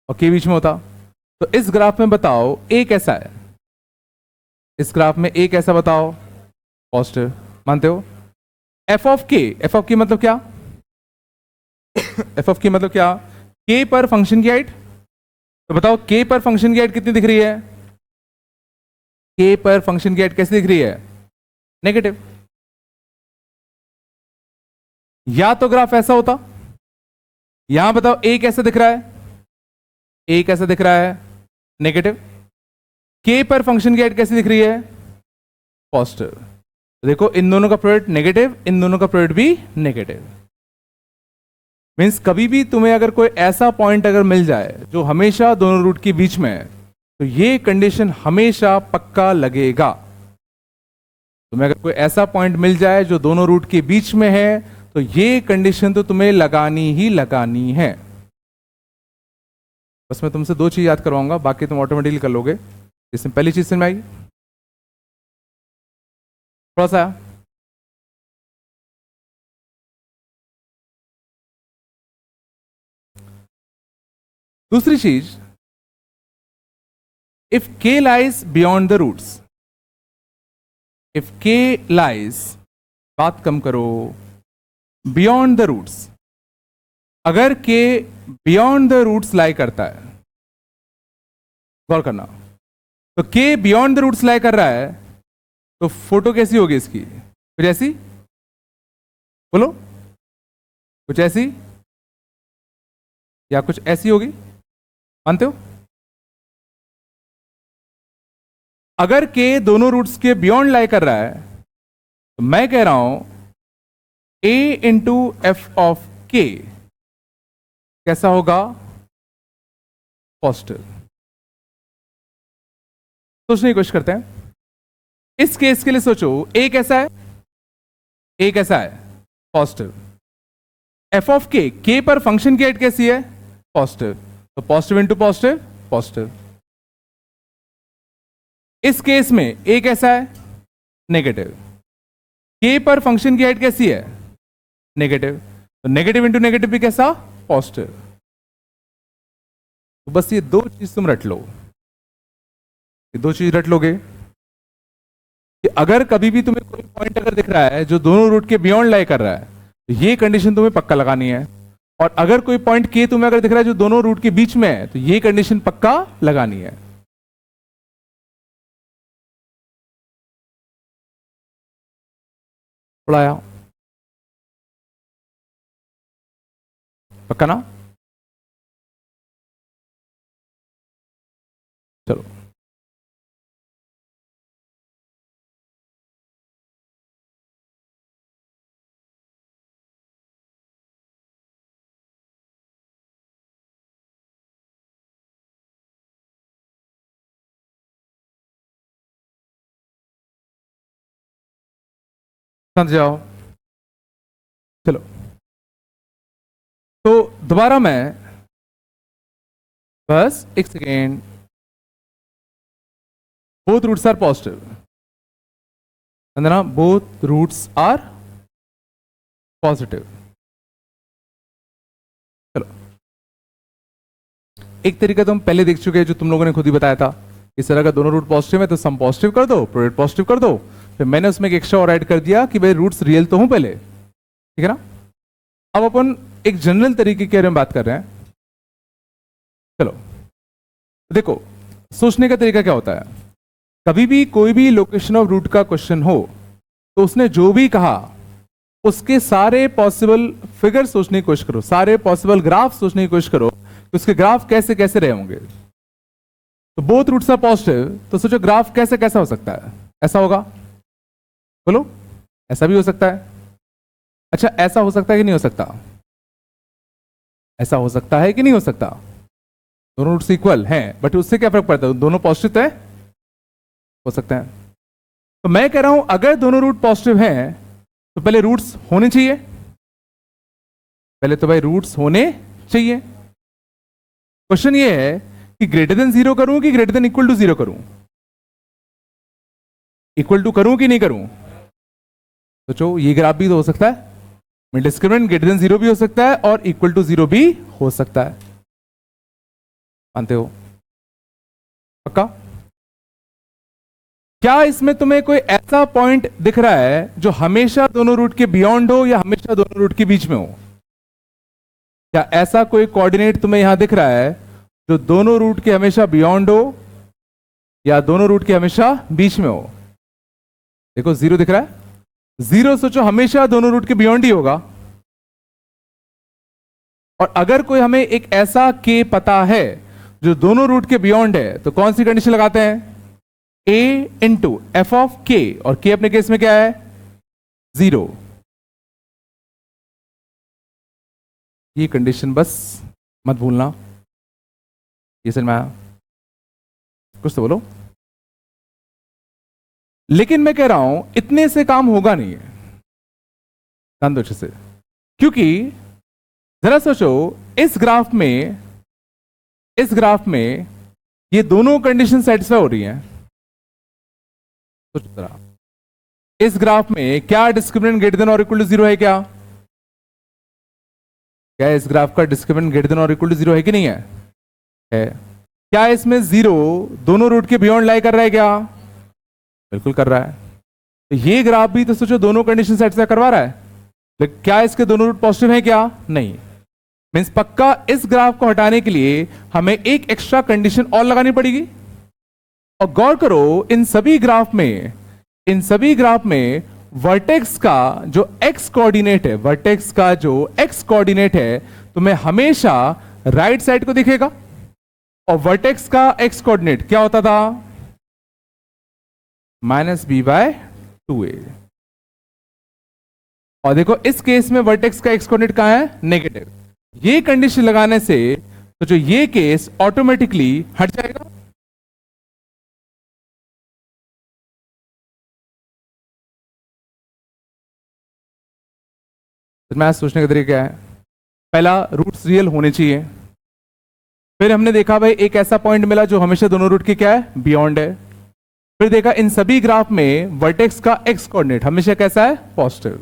और के बीच में होता, तो इस ग्राफ में बताओ a कैसा है, इस ग्राफ में a कैसा बताओ, पॉजिटिव, मानते हो? एफ ऑफ के मतलब क्या एफ ऑफ के मतलब क्या, k पर फंक्शन की हाइट, तो बताओ k पर फंक्शन की हाइट कितनी दिख रही है, k पर फंक्शन की हाइट कैसी दिख रही है, नेगेटिव। या तो ग्राफ ऐसा होता, यहां बताओ a कैसा दिख रहा है, a कैसा दिख रहा है, नेगेटिव, k पर फंक्शन की हाइट कैसी दिख रही है, पॉजिटिव। देखो इन दोनों का प्रोडक्ट नेगेटिव, इन दोनों का प्रोडक्ट भी नेगेटिव। मीन्स कभी भी तुम्हें अगर कोई ऐसा पॉइंट अगर मिल जाए जो हमेशा दोनों रूट के बीच में है, तो ये कंडीशन हमेशा पक्का लगेगा। तुम्हें अगर कोई ऐसा पॉइंट मिल जाए जो दोनों रूट के बीच में है, तो ये कंडीशन तो तुम्हें लगानी ही लगानी है। बस मैं तुमसे दो चीज याद करवाऊंगा, बाकी तुम ऑटोमेटिकली कर लोगे। इसमें पहली चीज समझ में आई, थोड़ा सा दूसरी चीज, if k lies beyond the roots, if k lies, बात कम करो, बियॉन्ड द रूट्स, अगर k beyond the roots lie करता है, गौर करना, तो k beyond the roots lie कर रहा है, तो फोटो कैसी होगी इसकी, कुछ ऐसी, बोलो, कुछ ऐसी या कुछ ऐसी होगी, मानते हो? अगर k दोनों रूट्स के बियॉन्ड लाई कर रहा है, तो मैं कह रहा हूं a इंटू एफ ऑफ के कैसा होगा, पॉजिटिव। सोचने की कोशिश करते हैं, इस केस के लिए सोचो, a कैसा है, a कैसा है, पॉजिटिव। एफ ऑफ के पर फंक्शन की हाइट कैसी है, पॉजिटिव, तो पॉजिटिव इंटू पॉजिटिव, पॉजिटिव। इस केस में a कैसा है, नेगेटिव, k पर फंक्शन की हाइट कैसी है, नेगेटिव, तो नेगेटिव इंटू नेगेटिव भी कैसा, पॉजिटिव। तो बस ये दो चीज तुम रट लो, ये दो चीज रट लोगे कि अगर कभी भी तुम्हें कोई पॉइंट अगर दिख रहा है जो दोनों रूट के बियॉन्ड लाई कर रहा है, तो ये कंडीशन तुम्हें पक्का लगानी है। और अगर कोई पॉइंट के तुम्हें अगर दिख रहा है जो दोनों रूट के बीच में है, तो ये कंडीशन पक्का लगानी है। उड़ाया, पक्का ना? चलो, समझ जाओ। चलो, तो दोबारा मैं, बस एक second, both roots are positive, both roots are positive. चलो, एक तरीका तो हम पहले देख चुके हैं, जो तुम लोगों ने खुद ही बताया था। इस तरह का दोनों रूट पॉजिटिव है तो सम पॉजिटिव कर दो, प्रोडक्ट पॉजिटिव कर दो। फिर मैंने उसमें एक एक्स्ट्रा और ऐड कर दिया कि भाई रूट्स रियल तो हूं पहले, ठीक है ना? अब अपन एक जनरल तरीके के बारे में बात कर रहे हैं। चलो देखो, सोचने का तरीका क्या होता है। कभी भी कोई भी लोकेशन ऑफ रूट का क्वेश्चन हो, तो उसने जो भी कहा उसके सारे पॉसिबल फिगर सोचने की कोशिश करो, सारे पॉसिबल ग्राफ सोचने की कोशिश करो कि उसके ग्राफ कैसे कैसे रहे होंगे। तो बोथ रूट्स आर पॉजिटिव, तो सोचो ग्राफ कैसे कैसा हो सकता है। ऐसा होगा, बोलो, ऐसा भी हो सकता है। अच्छा, ऐसा हो सकता है कि नहीं हो सकता? ऐसा हो सकता है कि नहीं हो सकता? दोनों रूट्स इक्वल हैं, बट उससे क्या फर्क पड़ता है, दोनों पॉजिटिव है, हो सकता है। तो मैं कह रहा हूं अगर दोनों रूट पॉजिटिव हैं तो पहले रूट्स होने चाहिए, पहले तो भाई रूट्स होने चाहिए। क्वेश्चन ये है कि ग्रेटर देन जीरो करूं कि greater than equal to zero करूं, इक्वल टू करूं कि नहीं करूं। सोचो, ये ग्राफ भी तो हो सकता है, मैं डिस्क्रिमिनेंट ग्रेटर देन जीरो भी हो सकता है और इक्वल टू जीरो भी हो सकता है। मानते हो? पक्का? क्या इसमें तुम्हें कोई ऐसा पॉइंट दिख रहा है जो हमेशा दोनों रूट के बियॉन्ड हो या हमेशा दोनों रूट के बीच में हो? क्या ऐसा कोई कोऑर्डिनेट तुम्हें यहां दिख रहा है जो दोनों रूट के हमेशा बियॉन्ड हो या दोनों रूट के हमेशा बीच में हो? देखो, जीरो दिख रहा है, जीरो सोचो हमेशा दोनों रूट के बियॉन्ड ही होगा। और अगर कोई हमें एक ऐसा के पता है जो दोनों रूट के बियॉन्ड है, तो कौन सी कंडीशन लगाते हैं? a इंटू एफ ऑफ के, और के अपने केस में क्या है? जीरो। ये कंडीशन बस मत भूलना। ये समझ में आया? कुछ तो बोलो। लेकिन मैं कह रहा हूं इतने से काम होगा नहीं है, ध्यान दो अच्छे से, क्योंकि जरा सोचो, इस ग्राफ में ये दोनों कंडीशन सेटिस्फाई हो रही हैं। सोचो जरा, इस ग्राफ में क्या डिस्क्रिमिनेंट ग्रेटर देन और इक्वल टू जीरो है? क्या क्या इस ग्राफ का डिस्क्रिमिनेंट ग्रेटर देन और इक्वल टू जीरो है कि नहीं है? है। क्या इसमें जीरो दोनों रूट के बियॉन्ड लाई कर रहा है? क्या बिल्कुल कर रहा है। तो ये ग्राफ भी तो सोचो दोनों कंडीशन सेटिस्फाई करवा रहा है, लेकिन क्या इसके दोनों रूट पॉजिटिव है? क्या नहीं। मीन्स पक्का इस ग्राफ को हटाने के लिए हमें एक एक्स्ट्रा कंडीशन और लगानी पड़ेगी। और गौर करो, इन सभी ग्राफ में वर्टेक्स का जो एक्स कोऑर्डिनेट है, वर्टेक्स का जो एक्स कोऑर्डिनेट है तुम्हें हमेशा राइट साइड को दिखेगा। और वर्टेक्स का एक्स कोऑर्डिनेट क्या होता था? -b/2a। और देखो, इस केस में वर्टेक्स का एक्स कोऑर्डिनेट कहां है? नेगेटिव। ये कंडीशन लगाने से तो जो ये केस ऑटोमेटिकली हट जाएगा। मैं सोचने का तरीका क्या है? पहला, रूट्स रियल होने चाहिए। फिर हमने देखा भाई एक ऐसा पॉइंट मिला जो हमेशा दोनों रूट के क्या है? बियॉन्ड है। फिर देखा इन सभी ग्राफ में वर्टेक्स का एक्स कोऑर्डिनेट हमेशा कैसा है? पॉजिटिव।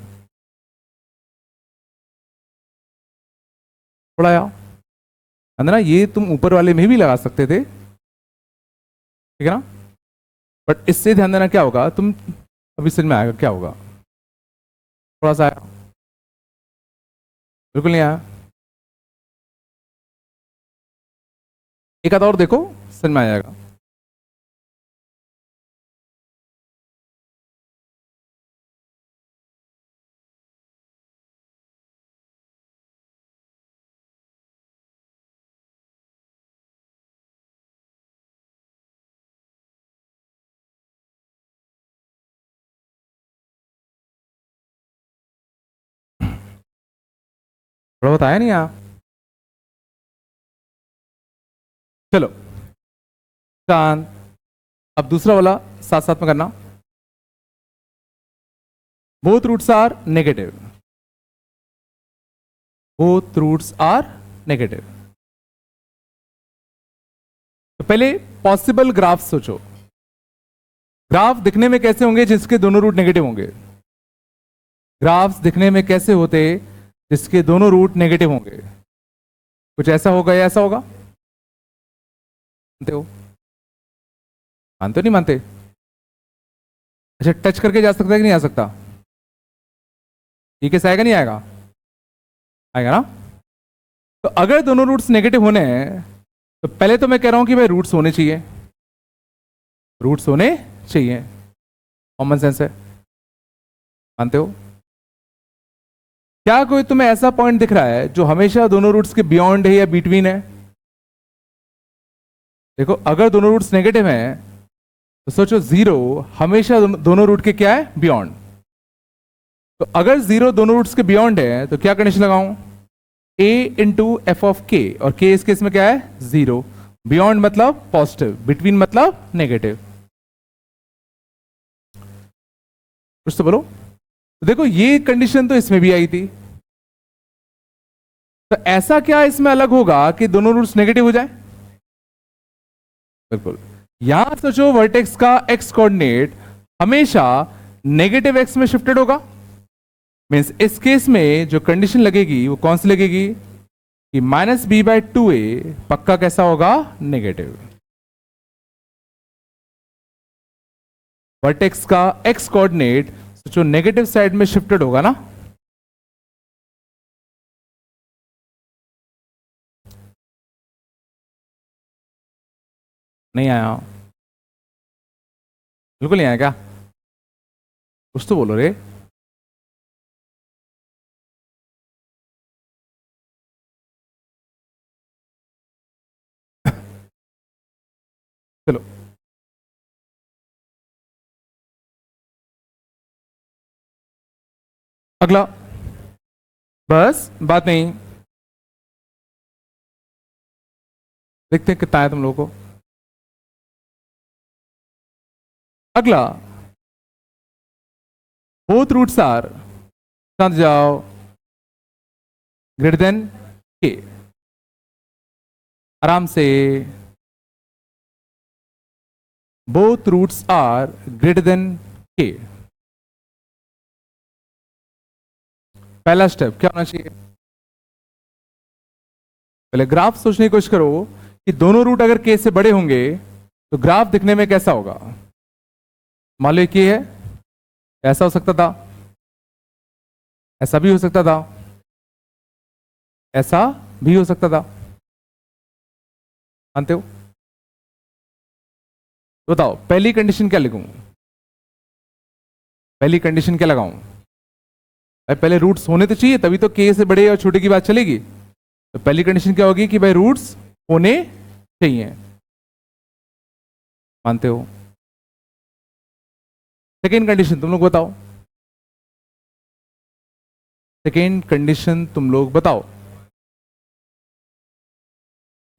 थोड़ा यार अंदर, ये तुम ऊपर वाले में भी लगा सकते थे, ठीक है ना? बट इससे ध्यान देना क्या होगा, तुम अभी समझ में आएगा क्या होगा। थोड़ा सा आया? बिल्कुल नहीं आया? एक आधा और देखो, समझ में आ जाएगा। थोड़ा बताया नहीं यहाँ। चलो चांद, अब दूसरा वाला साथ साथ में करना। Both roots are negative, both roots are negative. तो पहले पॉसिबल ग्राफ सोचो। ग्राफ दिखने में कैसे होंगे जिसके दोनों रूट नेगेटिव होंगे? ग्राफ्स दिखने में कैसे होते जिसके दोनों रूट नेगेटिव होंगे? कुछ ऐसा होगा या ऐसा होगा? मानते हो? मानते हो नहीं मानते? अच्छा, टच करके जा सकता है कि नहीं आ सकता? ठीक है, आएगा नहीं आएगा? आएगा ना। तो अगर दोनों रूट्स नेगेटिव होने हैं तो पहले तो मैं कह रहा हूं कि भाई रूट्स होने चाहिए, रूट्स होने चाहिए, कॉमन सेंस है। मानते हो? क्या कोई तुम्हें ऐसा पॉइंट दिख रहा है जो हमेशा दोनों रूट्स के बियॉन्ड है या बिटवीन है? देखो, अगर दोनों रूट्स नेगेटिव हैं तो सोचो जीरो हमेशा दोनों रूट के क्या है? बियॉन्ड। तो अगर जीरो दोनों रूट्स के बियॉन्ड है तो क्या कंडीशन लगाऊं? a इंटू एफ ऑफ के, और k इस केस में क्या है? जीरो। बियॉन्ड मतलब पॉजिटिव, बिटवीन मतलब नेगेटिव। कुछ तो बोलो। तो देखो, ये कंडीशन तो इसमें भी आई थी, तो ऐसा क्या इसमें अलग होगा कि दोनों रूट्स नेगेटिव हो जाए? बिल्कुल। यहां सोचो, वर्टेक्स का एक्स कोऑर्डिनेट हमेशा नेगेटिव एक्स में शिफ्टेड होगा। मीन्स इस केस में जो कंडीशन लगेगी वो कौन सी लगेगी कि माइनस बी बाई टू ए पक्का कैसा होगा? नेगेटिव। वर्टेक्स का एक्स कोऑर्डिनेट जो नेगेटिव साइड में शिफ्टेड होगा ना, नहीं आया? बिल्कुल नहीं आया क्या? कुछ तो बोलो रे। चलो अगला, बस बात नहीं, देखते हैं कितना है तुम लोगों को। अगला, बोथ रूट्स आर, समझ जाओ, ग्रेटर देन के। आराम से, both roots are greater than K. पहला स्टेप क्या होना चाहिए? पहले ग्राफ सोचने की कोशिश करो कि दोनों रूट अगर के से बड़े होंगे तो ग्राफ दिखने में कैसा होगा। मान लो के है, ऐसा हो सकता था, ऐसा भी हो सकता था, ऐसा भी हो सकता था। मानते हो? बताओ पहली कंडीशन क्या लिखूं? पहली कंडीशन क्या लगाऊं? भाई पहले रूट्स होने तो चाहिए, तभी तो के से बड़े और छोटे की बात चलेगी। तो पहली कंडीशन क्या होगी कि भाई रूट्स होने चाहिए। मानते हो? सेकेंड कंडीशन तुम लोग बताओ, सेकेंड कंडीशन तुम लोग बताओ।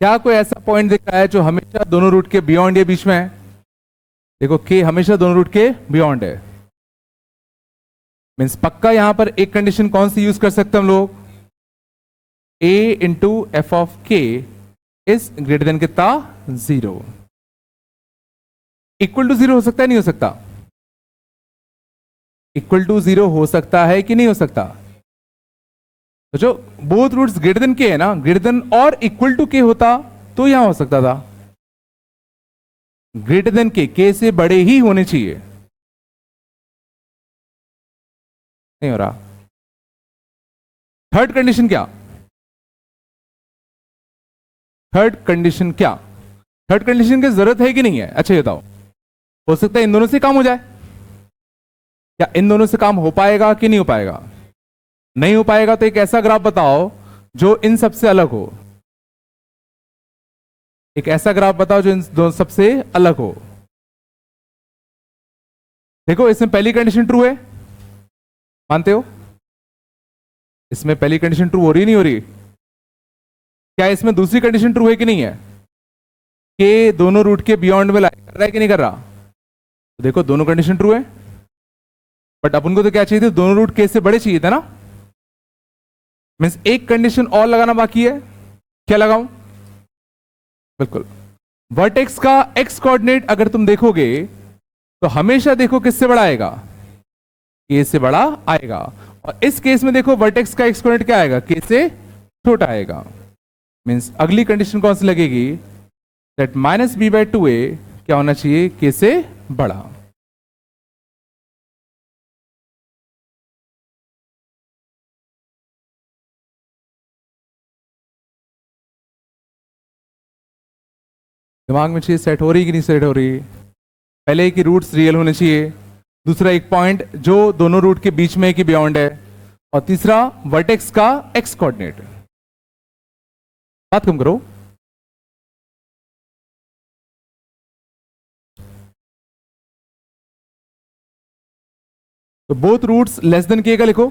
क्या कोई ऐसा पॉइंट दिख रहा है जो हमेशा दोनों रूट के बियॉन्ड या बीच में है? देखो, के हमेशा दोनों रूट के बियॉन्ड है, मीन्स पक्का यहां पर एक कंडीशन कौन सी यूज कर सकते हैं हम लोग? a इंटू एफ ऑफ के इज ग्रेटर देन कितना? जीरो। इक्वल टू जीरो हो सकता है नहीं हो सकता? इक्वल टू जीरो हो सकता है कि नहीं हो सकता? तो जो बोथ रूट्स ग्रेटर देन के है ना, ग्रेटर देन और इक्वल टू के होता तो यहां हो सकता था। ग्रेटर देन के से बड़े ही होने चाहिए, नहीं हो रहा। थर्ड कंडीशन क्या? थर्ड कंडीशन क्या? थर्ड कंडीशन की जरूरत है कि नहीं है? अच्छा ये बताओ, हो सकता है इन दोनों से काम हो जाए, क्या इन दोनों से काम हो पाएगा कि नहीं हो पाएगा? नहीं हो पाएगा तो एक ऐसा ग्राफ बताओ जो इन सबसे अलग हो। एक ऐसा ग्राफ बताओ जो इन दोनों सबसे अलग हो। देखो इसमें पहली कंडीशन ट्रू है, मानते हो? इसमें पहली कंडीशन ट्रू हो रही नहीं हो रही? क्या इसमें दूसरी कंडीशन ट्रू है कि नहीं है, कि दोनों रूट के बियॉन्ड में लाई कर रहा है कि नहीं कर रहा? तो देखो दोनों कंडीशन ट्रू है, बट अपन को तो क्या चाहिए थे, दोनों रूट के से बड़े चाहिए थे ना। मीन्स एक कंडीशन और लगाना बाकी है, क्या लगाऊं? बिल्कुल, वर्टेक्स का एक्स कोऑर्डिनेट अगर तुम देखोगे तो हमेशा देखो किससे बड़ा आएगा, के से बड़ा आएगा। और इस केस में देखो वर्टेक्स का एक्स कोऑर्डिनेट क्या आएगा, के से छोटा आएगा। मीन्स अगली कंडीशन कौन सी लगेगी, that minus B by two A क्या होना चाहिए, के से बड़ा। दिमाग में चीज सेट हो रही कि नहीं सेट हो रही? पहले कि रूट्स रियल होने चाहिए, दूसरा एक पॉइंट जो दोनों रूट के बीच में है कि बियॉन्ड है, और तीसरा वर्टेक्स का एक्स कोऑर्डिनेट। बात कम करो। तो both roots less than K का लिखो,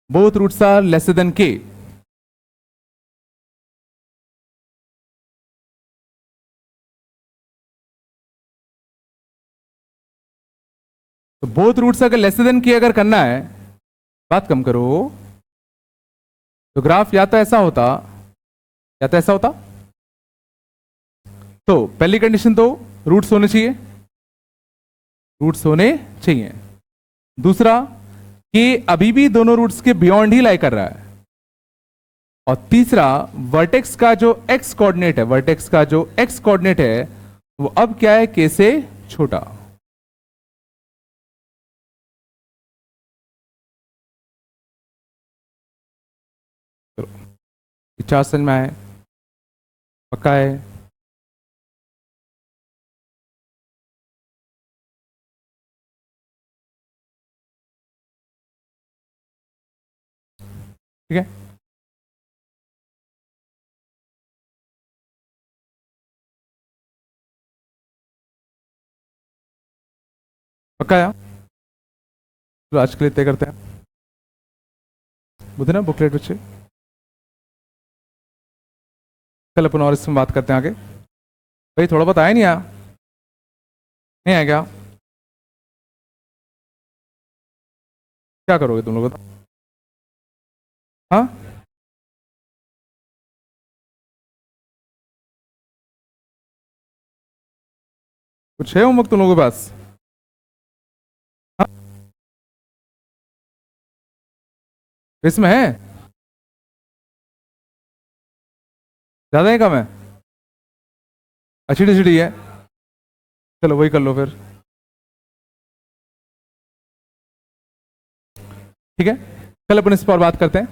both roots are less than K. तो बोथ रूट्स अगर लेस देन के अगर करना है, बात कम करो, तो ग्राफ या तो ऐसा होता या तो ऐसा होता। तो पहली कंडीशन तो रूट्स होने चाहिए, रूट्स होने चाहिए। दूसरा कि अभी भी दोनों रूट्स के बियॉन्ड ही लाई कर रहा है। और तीसरा वर्टेक्स का जो एक्स कोऑर्डिनेट है, वर्टेक्स का जो एक्स कोऑर्डिनेट है वो अब क्या है, के से छोटा। चार समझ में आए? पक्का है? ठीक है, पक्का है? तो आज के लिए तय करते हैं, बुझे ना बुकलेट बच्चे। कल अपन और इसमें बात करते हैं आगे। भाई थोड़ा बहुत आया नहीं आया? नहीं आया क्या? क्या करोगे तुम लोग? हाँ, कुछ है होमवर्क तुम लोगों के पास? हाँ? इसमें है ज्यादा है कम है? अच्छी डी है, चलो वही कर लो फिर। ठीक है, कल अपन इस पर बात करते हैं।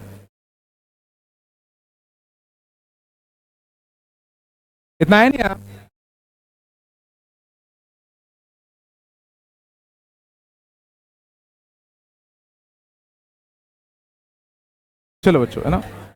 इतना है नहीं यार? चलो बच्चों, है ना।